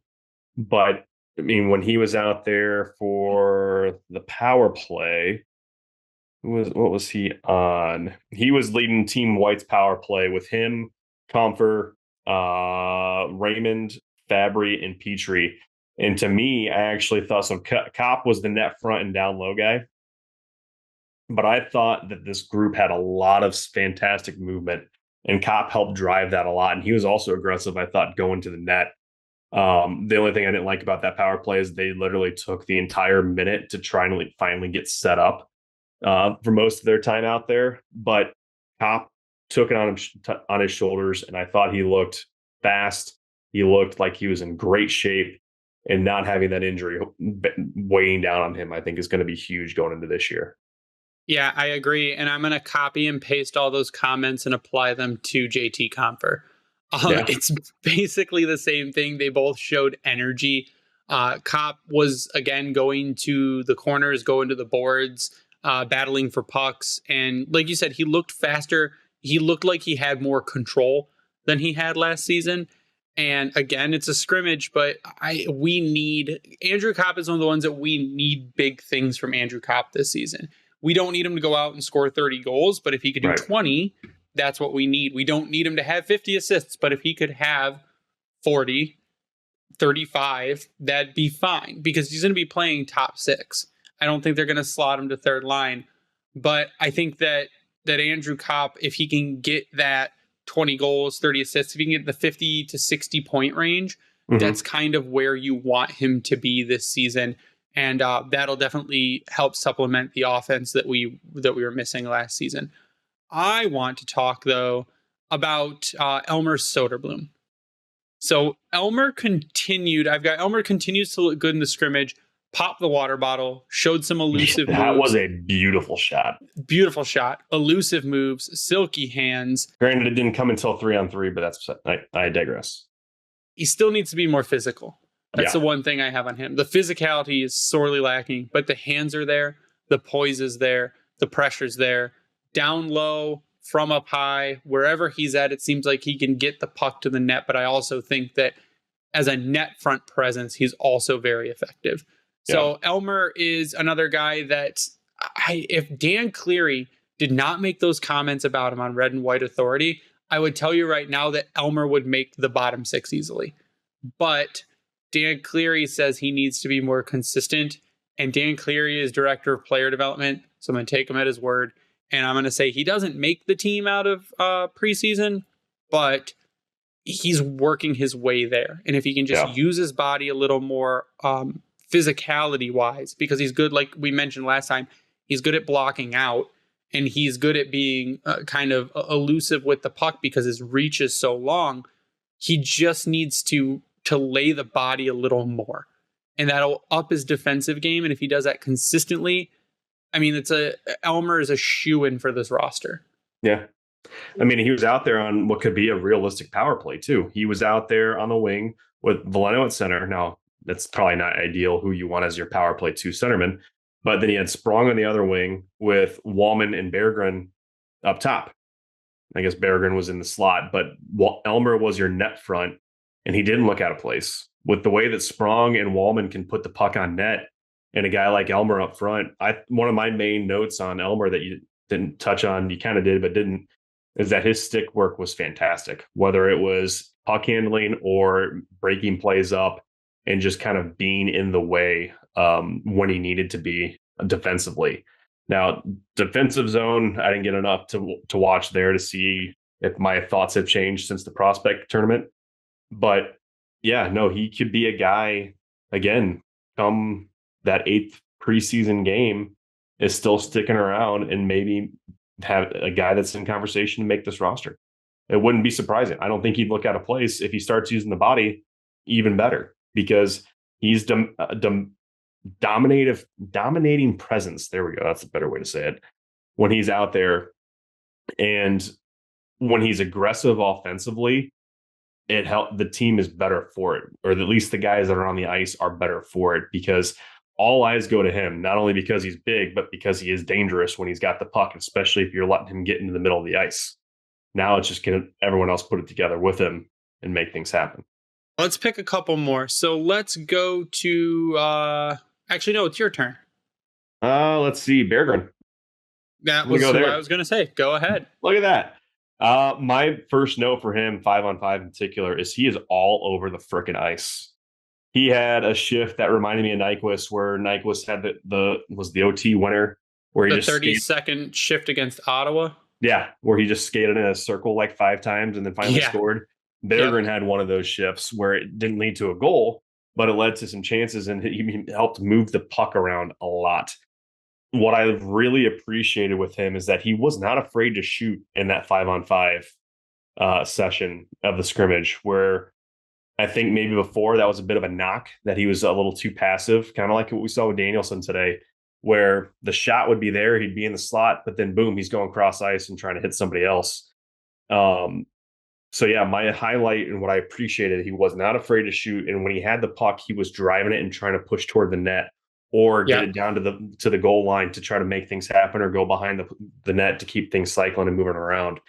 But I mean, when he was out there for the power play, what was he on? He was leading Team White's power play with him, Compher, Raymond, Fabry, and Petrie. And to me, I actually thought Copp was the net front and down low guy. But I thought that this group had a lot of fantastic movement, and Copp helped drive that a lot. And he was also aggressive, I thought, going to the net. The only thing I didn't like about that power play is they literally took the entire minute to try and finally get set up for most of their time out there. But Copp took it on his shoulders, and I thought he looked fast. He looked like he was in great shape, and not having that injury weighing down on him, I think, is going to be huge going into this year. Yeah, I agree. And I'm going to copy and paste all those comments and apply them to JT Compher. It's basically the same thing. They both showed energy. Copp was, again, going to the corners, going to the boards, battling for pucks. And like you said, he looked faster. He looked like he had more control than he had last season. And again, it's a scrimmage, but Andrew Copp is one of the ones that we need big things from Andrew Copp this season. We don't need him to go out and score 30 goals, but if he could do 20, that's what we need. We don't need him to have 50 assists, but if he could have 40, 35, that'd be fine, because he's going to be playing top six. I don't think they're going to slot him to third line, but I think that Andrew Copp, if he can get that 20 goals, 30 assists. If he can get the 50 to 60 point range, that's kind of where you want him to be this season. And that'll definitely help supplement the offense that we were missing last season. I want to talk, though, about Elmer Soderblom. So Elmer continues to look good in the scrimmage, popped the water bottle, showed some elusive moves. That was a beautiful shot. Beautiful shot. Elusive moves, silky hands. Granted, it didn't come until 3-on-3, but I digress. He still needs to be more physical. That's the one thing I have on him. The physicality is sorely lacking, but the hands are there. The poise is there. The pressure's there. Down low, from up high, wherever he's at, it seems like he can get the puck to the net. But I also think that as a net front presence, he's also very effective. So Elmer is another guy that if Dan Cleary did not make those comments about him on Red and White Authority, I would tell you right now that Elmer would make the bottom six easily. But Dan Cleary says he needs to be more consistent, and Dan Cleary is director of player development, so I'm going to take him at his word, and I'm going to say he doesn't make the team out of preseason, but he's working his way there. And if he can just use his body a little more physicality-wise, because he's good, like we mentioned last time, he's good at blocking out, and he's good at being kind of elusive with the puck because his reach is so long. He just needs to lay the body a little more, and that'll up his defensive game. And if he does that consistently, I mean, Elmer is a shoo-in for this roster. Yeah. I mean, he was out there on what could be a realistic power play too. He was out there on the wing with Valeno at center. Now, that's probably not ideal who you want as your power play 2 centerman, but then he had Sprong on the other wing with Walman and Berggren up top. I guess Berggren was in the slot, but Elmer was your net front, and he didn't look out of place. With the way that Sprong and Walman can put the puck on net, and a guy like Elmer up front, one of my main notes on Elmer that you didn't touch on, you kind of did, but didn't, is that his stick work was fantastic. Whether it was puck handling or breaking plays up and just kind of being in the way when he needed to be defensively. Now, defensive zone, I didn't get enough to watch there to see if my thoughts have changed since the prospect tournament. But yeah, no, he could be a guy, again, come that 8th preseason game is still sticking around and maybe have a guy that's in conversation to make this roster. It wouldn't be surprising. I don't think he'd look out of place if he starts using the body even better, because he's dominating presence. There we go. That's a better way to say it. When he's out there and when he's aggressive offensively, the team is better for it, or at least the guys that are on the ice are better for it, because all eyes go to him, not only because he's big, but because he is dangerous when he's got the puck, especially if you're letting him get into the middle of the ice. Now it's just going to everyone else put it together with him and make things happen. Let's pick a couple more. So let's go to actually, no, it's your turn. Let's see. Berggren. That was what I was going to say. Go ahead. Look at that. My first note for him, 5-on-5 in particular, is he is all over the frickin' ice. He had a shift that reminded me of Nyquist, where Nyquist had the OT winner, where he the 30-second shift against Ottawa. Yeah, where he just skated in a circle like 5 times and then finally scored. Berggren had one of those shifts where it didn't lead to a goal, but it led to some chances, and he helped move the puck around a lot. What I really appreciated with him is that he was not afraid to shoot in that 5-on-5 session of the scrimmage, where I think maybe before that was a bit of a knock that he was a little too passive, kind of like what we saw with Danielson today, where the shot would be there, he'd be in the slot, but then boom, he's going cross ice and trying to hit somebody else. So yeah, my highlight and what I appreciated, he was not afraid to shoot, and when he had the puck, he was driving it and trying to push toward the net or get it down to the goal line to try to make things happen, or go behind the net to keep things cycling and moving around.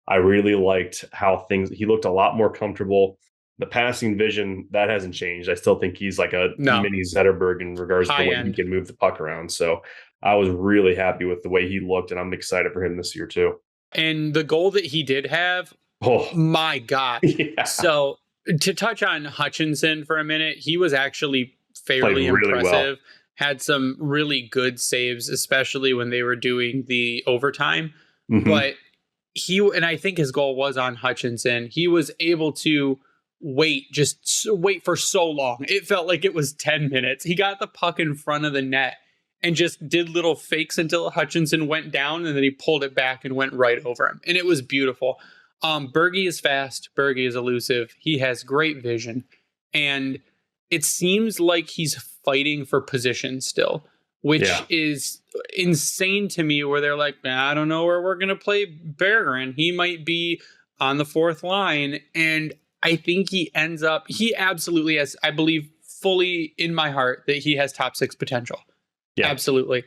I really liked how he looked a lot more comfortable. The passing vision, that hasn't changed. I still think he's like a mini Zetterberg in regards to the way he can move the puck around. So I was really happy with the way he looked, and I'm excited for him this year too. And the goal that he did have, oh my God. Yeah. So to touch on Hutchinson for a minute, he was actually fairly impressive. Well. Had some really good saves, especially when they were doing the overtime. Mm-hmm. But and I think his goal was on Hutchinson. He was able to wait for so long. It felt like it was 10 minutes. He got the puck in front of the net and just did little fakes until Hutchinson went down, and then he pulled it back and went right over him. And it was beautiful. Berge is fast. Berge is elusive. He has great vision. And it seems like he's fighting for position still, which is insane to me, where they're like, I don't know where we're going to play Bergeron. He might be on the fourth line. And I think he absolutely has, I believe fully in my heart that he has top six potential. Yeah. Absolutely.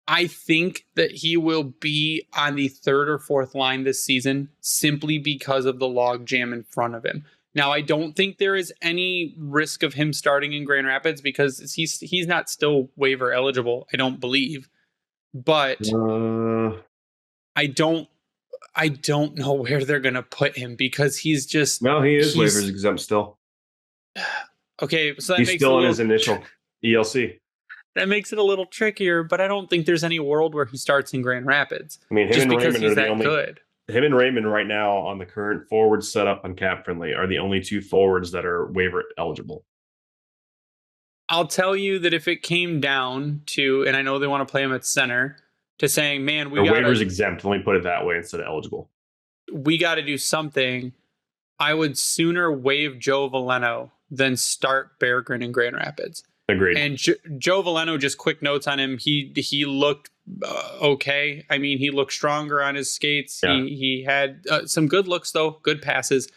I think that he will be on the third or fourth line this season simply because of the log jam in front of him. Now, I don't think there is any risk of him starting in Grand Rapids because he's not still waiver eligible, I don't believe. But I don't know where they're going to put him because he's just... No, he is waivers exempt still. Okay, so he's still in his initial ELC. That makes it a little trickier, but I don't think there's any world where he starts in Grand Rapids. I mean, him and Raymond are the only good. Him and Raymond right now on the current forward setup on Cap Friendly are the only two forwards that are waiver eligible. I'll tell you that if it came down to, and I know they want to play him at center, to saying, man, waivers exempt. Let me put it that way instead of eligible. We got to do something. I would sooner waive Joe Veleno than start Bergeron in Grand Rapids. Agreed. And Joe Veleno, just quick notes on him. He looked okay. I mean, he looked stronger on his skates. Yeah. He had some good looks, though, good passes.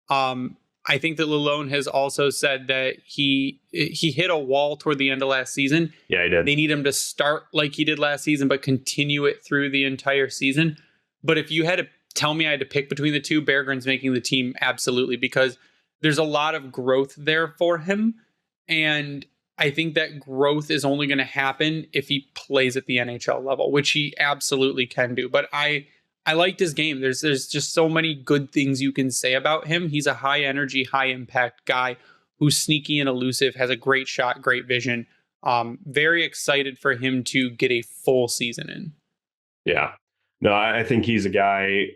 I think that Lalonde has also said that he hit a wall toward the end of last season. Yeah, he did. They need him to start like he did last season, but continue it through the entire season. But if you had to tell me I had to pick between the two, Bergeron's making the team, absolutely, because there's a lot of growth there for him. And I think that growth is only going to happen if he plays at the NHL level, which he absolutely can do. But I liked his game. There's just so many good things you can say about him. He's a high energy, high impact guy who's sneaky and elusive, has a great shot, great vision. Very excited for him to get a full season in. Yeah. No, I think he's a guy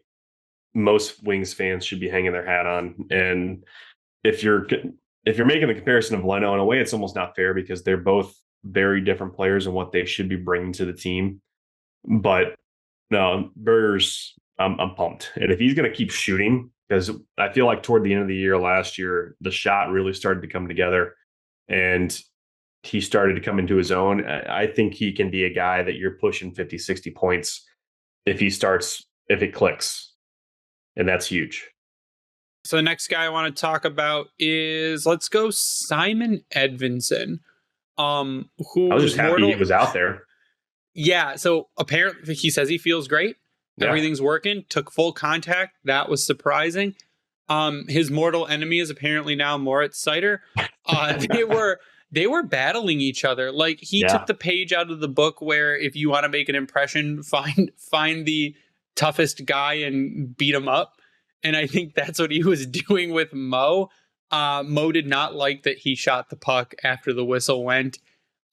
most Wings fans should be hanging their hat on. And if you're making the comparison of Leno, in a way, it's almost not fair because they're both very different players and what they should be bringing to the team. But no, Berger's, I'm pumped. And if he's going to keep shooting, because I feel like toward the end of the year last year, the shot really started to come together and he started to come into his own. I think he can be a guy that you're pushing 50, 60 points if it clicks. And that's huge. So the next guy I want to talk about is, let's go Simon Edvinsson. Who I was just happy he was out there. Yeah, so apparently he says he feels great. Yeah. Everything's working. Took full contact. That was surprising. His mortal enemy is apparently now Moritz Seider. They were battling each other. Like he took the page out of the book where if you want to make an impression, find the toughest guy and beat him up. And I think that's what he was doing with Mo. Mo did not like that he shot the puck after the whistle went.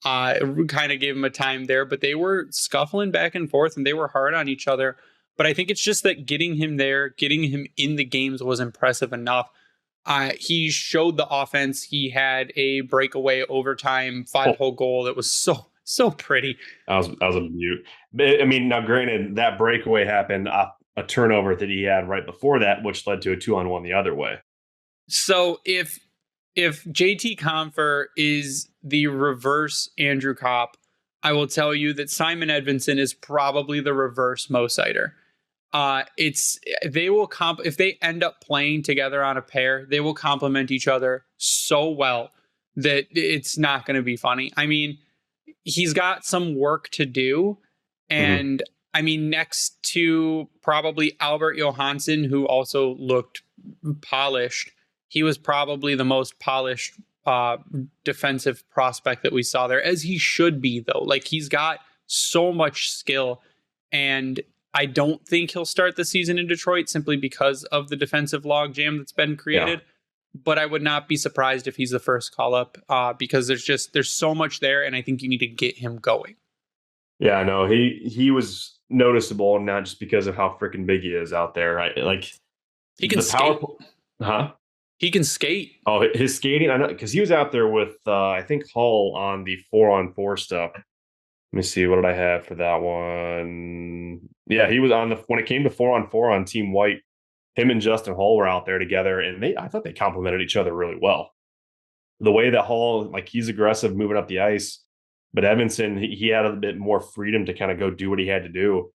It kind of gave him a time there, but they were scuffling back and forth and they were hard on each other. But I think it's just that getting him there, getting him in the games was impressive enough. He showed the offense. He had a breakaway overtime 5-hole goal that was so pretty. That was a beaut. I mean, now granted, that breakaway happened off a turnover that he had right before that, which led to a 2-on-1 the other way. So if JT Compher is the reverse Andrew Kopp, I will tell you that Simon Edvinsson is probably the reverse Mo Seider. If they end up playing together on a pair, they will complement each other so well that it's not going to be funny. I mean, he's got some work to do, and I mean, next to probably Albert Johansson, who also looked polished, he was probably the most polished defensive prospect that we saw there, as he should be, though. Like, he's got so much skill, and I don't think he'll start the season in Detroit simply because of the defensive logjam that's been created. Yeah. But I would not be surprised if he's the first call up because there's so much there, and I think you need to get him going. Yeah, no, he was noticeable, not just because of how freaking big he is out there. Like He can the power, skate. huh? He can skate. Oh, his skating, I know, because he was out there with I think Hull on the 4-on-4 stuff. Let me see, what did I have for that one? Yeah, he was on the when it came to 4-on-4 on Team White. Him and Justin Hull were out there together, and I thought they complemented each other really well. The way that Hull, like he's aggressive moving up the ice, but Edvinsson, he had a bit more freedom to kind of go do what he had to do.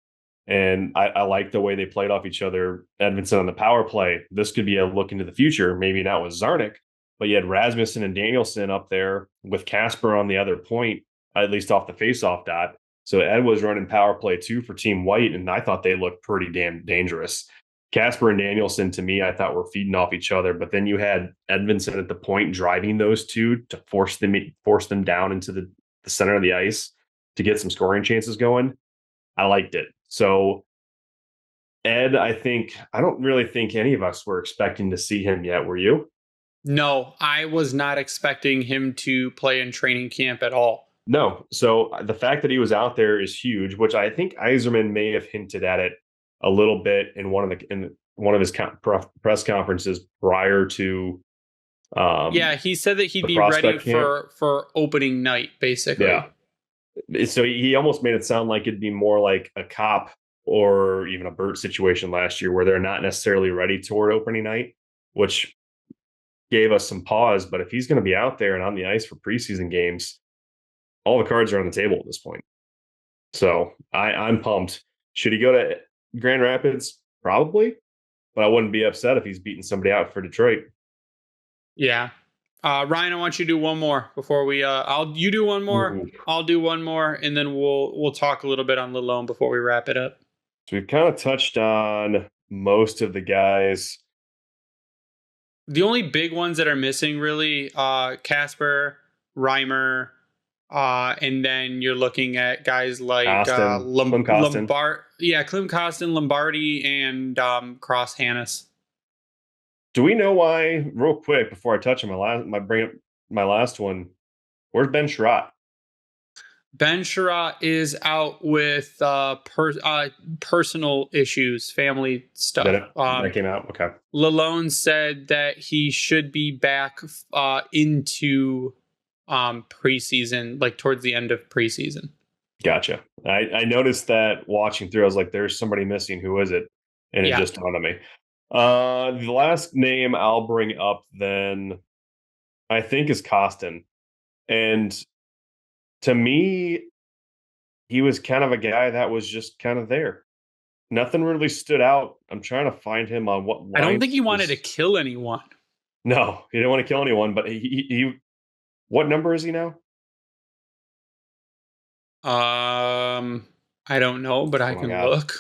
And I like the way they played off each other. Edvinsson on the power play. This could be a look into the future. Maybe not with Zarnik, but you had Rasmussen and Danielson up there with Kasper on the other point, at least off the faceoff dot. So Ed was running power play too for Team White, and I thought they looked pretty damn dangerous. Kasper and Danielson, to me, I thought were feeding off each other. But then you had Edvinsson at the point driving those two to force them down into the center of the ice to get some scoring chances going. I liked it. So Ed, I don't really think any of us were expecting to see him yet. Were you? No, I was not expecting him to play in training camp at all. No. So the fact that he was out there is huge, which I think Yzerman may have hinted at it a little bit in one of his press conferences prior to Yeah, he said that he'd the be ready prospect camp. for opening night, basically. Yeah. So he almost made it sound like it'd be more like a Cop or even a Burt situation last year where they're not necessarily ready toward opening night, which gave us some pause. But if he's going to be out there and on the ice for preseason games, all the cards are on the table at this point. So I'm pumped. Should he go to Grand Rapids? Probably, but I wouldn't be upset if he's beating somebody out for Detroit. Yeah. Ryan, I want you to do one more before we you do one more, Ooh. I'll do one more, and then we'll talk a little bit on Lalonde before we wrap it up. So we've kind of touched on most of the guys. The only big ones that are missing really, Kasper, Reimer, and then you're looking at guys like Klim Kostin. Klim Kostin, Lombardi, and Cross Hanas. Do we know why, real quick, before I touch on my last one, where's Ben Sherratt? Ben Sherratt is out with personal issues, family stuff. That came out? Okay. Lalonde said that he should be back into preseason, like towards the end of preseason. Gotcha. I noticed that watching through. I was like, there's somebody missing. Who is it? And it just dawned on me. The last name I'll bring up then, I think, is Kostin. And to me, he was kind of a guy that was just kind of there. Nothing really stood out. I'm trying to find him on what line. I don't think he wanted to kill anyone. No, he didn't want to kill anyone, but he what number is he now? I don't know, but I can look.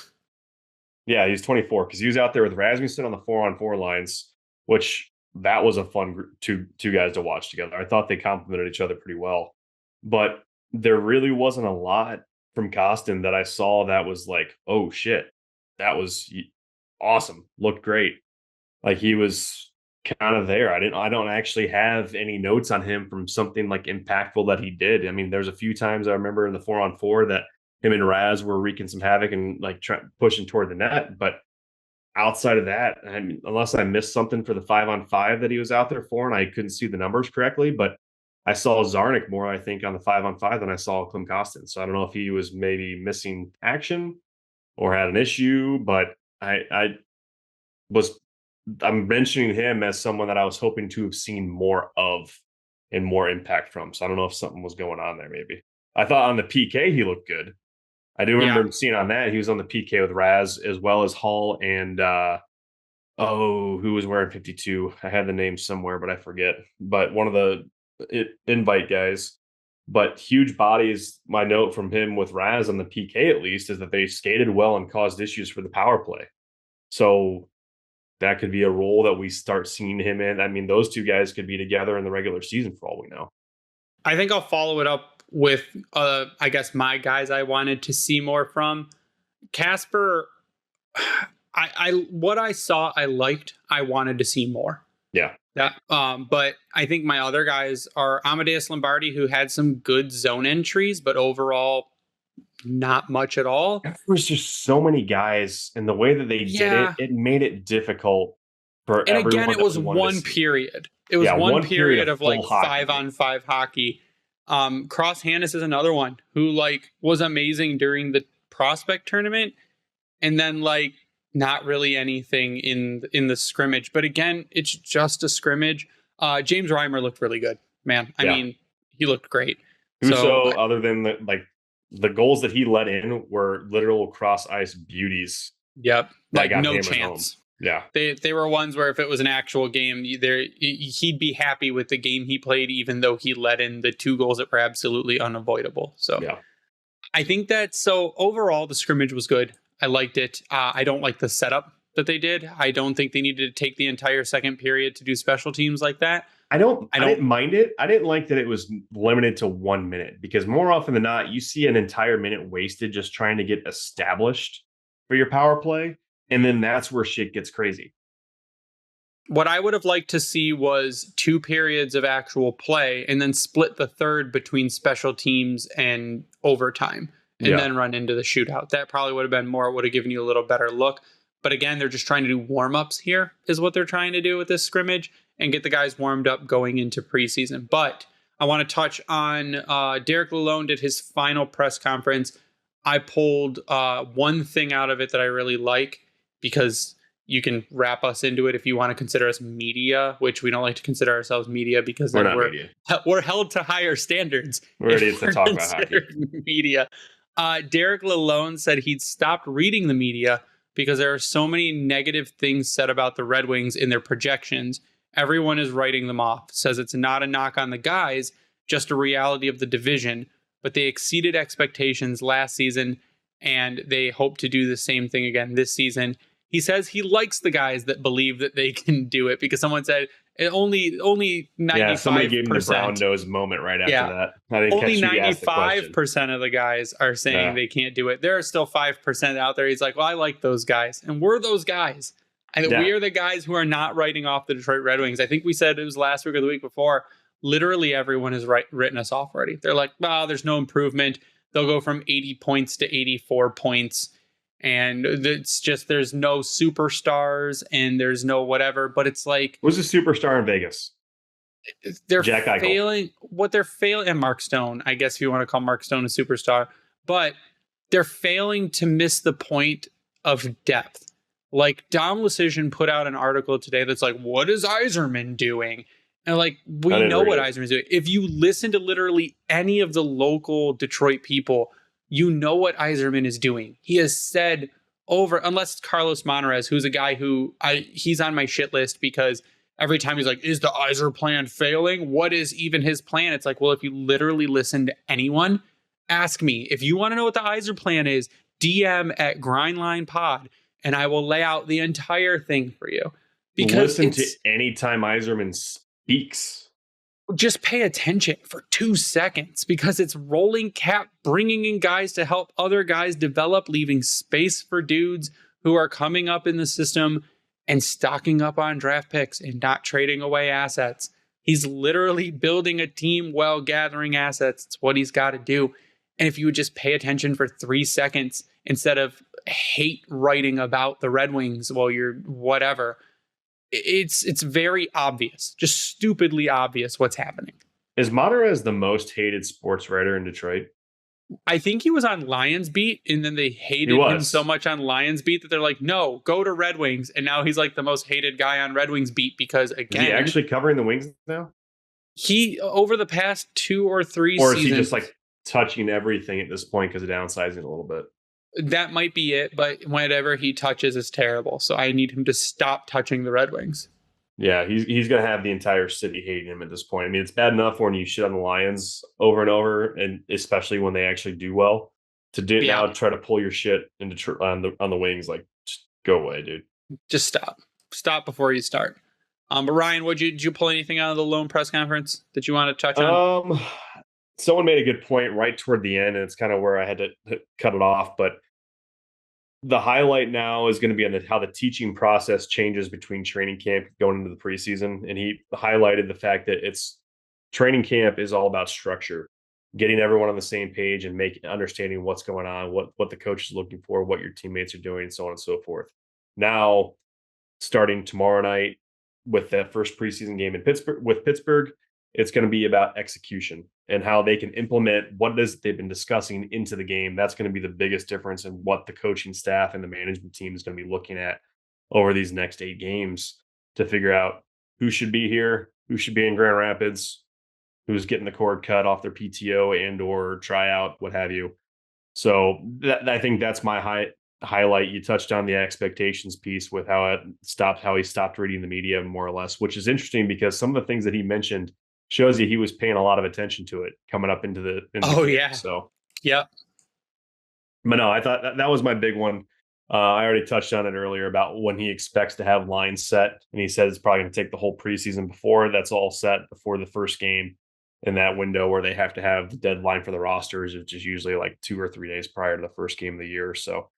Yeah, he's 24 because he was out there with Rasmussen on the 4-on-4 lines, which that was a fun group, two guys to watch together. I thought they complemented each other pretty well, but there really wasn't a lot from Kostin that I saw that was like, oh shit, that was awesome, looked great. Like he was kind of there. I don't actually have any notes on him from something like impactful that he did. I mean, there's a few times I remember in the 4-on-4 that him and Raz were wreaking some havoc and like pushing toward the net. But outside of that, I mean, unless I missed something for the 5-on-5 that he was out there for, and I couldn't see the numbers correctly, but I saw Zarnik more, I think, on the 5-on-5 than I saw Klim Kostin. So I don't know if he was maybe missing action or had an issue, but I'm mentioning him as someone that I was hoping to have seen more of and more impact from. So I don't know if something was going on there. Maybe I thought on the PK he looked good. I do remember seeing on that he was on the PK with Raz as well as Holl and who was wearing 52? I had the name somewhere, but I forget. But one of the invite guys. But huge bodies. My note from him with Raz on the PK at least is that they skated well and caused issues for the power play. So that could be a role that we start seeing him in. I mean, those two guys could be together in the regular season for all we know. I think I'll follow it up with, I guess, my guys I wanted to see more from. Kasper, what I saw, I liked. I wanted to see more. Yeah. But I think my other guys are Amadeus Lombardi, who had some good zone entries, but overall, not much at all. There was just so many guys, and the way that they did it, it made it difficult for And everyone again, it that was we wanted to one see. period. It was Yeah, one one period period of of like full hockey. 5-on-5 hockey. Cross Hanas is another one who like was amazing during the prospect tournament, and then like not really anything in the scrimmage. But again, it's just a scrimmage. James Reimer looked really good, man. I mean, he looked great. So other than the goals that he let in were literal cross ice beauties. Yep, like no chance. Home. Yeah, they were ones where if it was an actual game, he'd be happy with the game he played, even though he let in the 2 goals that were absolutely unavoidable. So yeah. I think that overall the scrimmage was good. I liked it. I don't like the setup that they did. I don't think they needed to take the entire second period to do special teams like that. I didn't mind it. I didn't like that it was limited to 1 minute, because more often than not, you see an entire minute wasted just trying to get established for your power play. And then that's where shit gets crazy. What I would have liked to see was 2 periods of actual play and then split the third between special teams and overtime and then run into the shootout. That probably would have been more, would have given you a little better look. But again, they're just trying to do warm-ups here is what they're trying to do with this scrimmage and get the guys warmed up going into preseason. But I want to touch on Derek Lalonde did his final press conference. I pulled one thing out of it that I really like, because you can wrap us into it if you want to consider us media, which we don't like to consider ourselves media because we're held to higher standards. We're idiots to talk about hockey. Media. Derek Lalonde said he'd stopped reading the media because there are so many negative things said about the Red Wings in their projections. Everyone is writing them off. Says it's not a knock on the guys, just a reality of the division. But they exceeded expectations last season, and they hope to do the same thing again this season. He says he likes the guys that believe that they can do it, because someone said only 95%. Yeah, somebody gave him the brown nose moment right after that. I didn't only 95% of the guys are saying they can't do it. There are still 5% out there. He's like, well, I like those guys, and we're those guys. And we are the guys who are not writing off the Detroit Red Wings. I think we said it was last week or the week before. Literally everyone has written us off already. They're like, there's no improvement. They'll go from 80 points to 84 points. And it's just, there's no superstars and there's no whatever. But it's like, who's a superstar in Vegas? They're failing. What they're failing, and Mark Stone, I guess if you want to call Mark Stone a superstar, but they're failing to miss the point of depth. Like Dom Lucian put out an article today that's like, what is Yzerman doing? And like, we know what Yzerman's doing. If you listen to literally any of the local Detroit people, you know what Yzerman is doing. He has said over, unless it's Carlos Monterez, who's a guy who he's on my shit list, because every time he's like, is the Yzer plan failing? What is even his plan? It's like, well, if you literally listen to anyone, ask me. If you want to know what the Yzer plan is, DM at Grindline Pod, and I will lay out the entire thing for you. Because listen to any time Yzerman speaks. Just pay attention for 2 seconds, because it's rolling cap, bringing in guys to help other guys develop, leaving space for dudes who are coming up in the system, and stocking up on draft picks and not trading away assets. He's literally building a team while gathering assets. It's what he's got to do. And if you would just pay attention for 3 seconds instead of hate writing about the Red Wings while you're whatever, it's very obvious, just stupidly obvious what's happening. Is Monterez the most hated sports writer in Detroit? I think he was on Lions Beat, and then they hated him so much on Lions Beat that they're like, no, go to Red Wings. And now he's like the most hated guy on Red Wings Beat, because again, is he actually covering the Wings now? He, over the past 2 or 3 or seasons, is he just like touching everything at this point because of downsizing a little bit? That might be it, but whatever he touches is terrible. So I need him to stop touching the Red Wings. Yeah, he's going to have the entire city hating him at this point. I mean, it's bad enough when you shit on the Lions over and over, and especially when they actually do well. To do now, try to pull your shit into on the Wings, like, just go away, dude. Just stop before you start. But Ryan, did you pull anything out of the Lone press conference that you want to touch on? Someone made a good point right toward the end, and it's kind of where I had to cut it off. But the highlight now is going to be on how the teaching process changes between training camp going into the preseason. And he highlighted the fact that training camp is all about structure. getting everyone on the same page and understanding what's going on, what the coach is looking for, what your teammates are doing, so on and so forth. Now, starting tomorrow night with that first preseason game in Pittsburgh, it's going to be about execution and how they can implement what it is they've been discussing into the game. That's going to be the biggest difference in what the coaching staff and the management team is going to be looking at over these next 8 games to figure out who should be here, who should be in Grand Rapids, who's getting the cord cut off their PTO and or tryout, what have you. So I think that's my highlight. You touched on the expectations piece with how he stopped reading the media more or less, which is interesting because some of the things that he mentioned shows you he was paying a lot of attention to it coming up into the game. Yeah. So yeah. But no, I thought that was my big one. I already touched on it earlier about when he expects to have lines set, and he says it's probably going to take the whole preseason before that's all set before the first game in that window where they have to have the deadline for the rosters, which is usually like 2 or 3 days prior to the first game of the year. So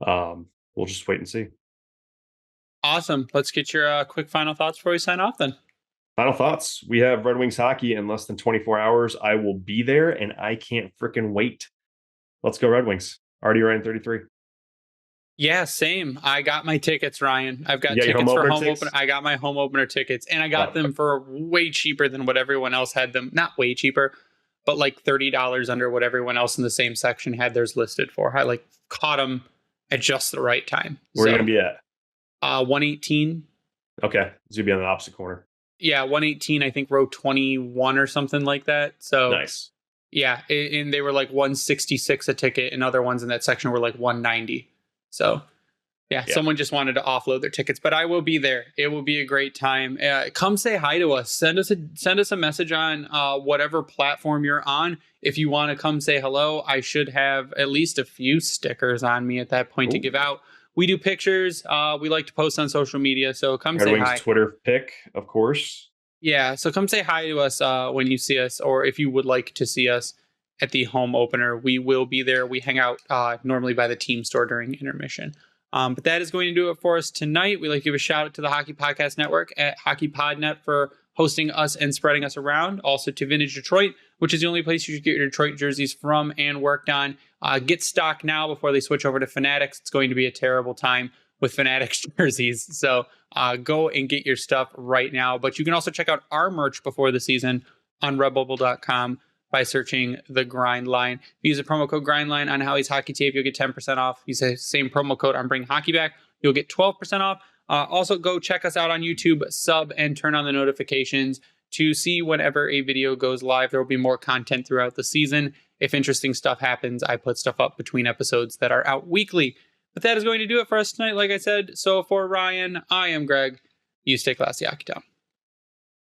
we'll just wait and see. Awesome. Let's get your quick final thoughts before we sign off then. Final thoughts. We have Red Wings hockey in less than 24 hours. I will be there, and I can't freaking wait. Let's go Red Wings. Already Ryan 33. Yeah, same. I got my tickets, Ryan. I've got tickets for home opener. I got my home opener tickets, and I got them for way cheaper than what everyone else had them. Not way cheaper, but like $30 under what everyone else in the same section had theirs listed for. I like caught them at just the right time. Where are you going to be at? 118. Okay. So you'll be on the opposite corner. Yeah, 118, I think row 21 or something like that. So nice. Yeah, and they were like 166 a ticket, and other ones in that section were like 190. So yeah, someone just wanted to offload their tickets, but I will be there. It will be a great time. Come say hi to us. Send us a message on whatever platform you're on. If you want to come say hello, I should have at least a few stickers on me at that point to give out. We do pictures. We like to post on social media, so come say hi. Twitter pic, of course. Yeah, so come say hi to us when you see us, or if you would like to see us at the home opener. We will be there. We hang out normally by the team store during intermission. But that is going to do it for us tonight. We'd like to give a shout out to the Hockey Podcast Network at HockeyPodNet for hosting us and spreading us around. Also to Vintage Detroit, which is the only place you should get your Detroit jerseys from and worked on. Get stock now before they switch over to Fanatics. It's going to be a terrible time with Fanatics jerseys. So go and get your stuff right now. But you can also check out our merch before the season on redbubble.com by searching the Grind Line. If you use the promo code GrindLine on Howie's Hockey Tape, you'll get 10% off. Use the same promo code on Bring Hockey Back, you'll get 12% off. Also, go check us out on YouTube, sub, and turn on the notifications to see whenever a video goes live. There will be more content throughout the season. If interesting stuff happens, I put stuff up between episodes that are out weekly. But that is going to do it for us tonight, like I said. So for Ryan, I am Greg. You stay classy, Hockey Town.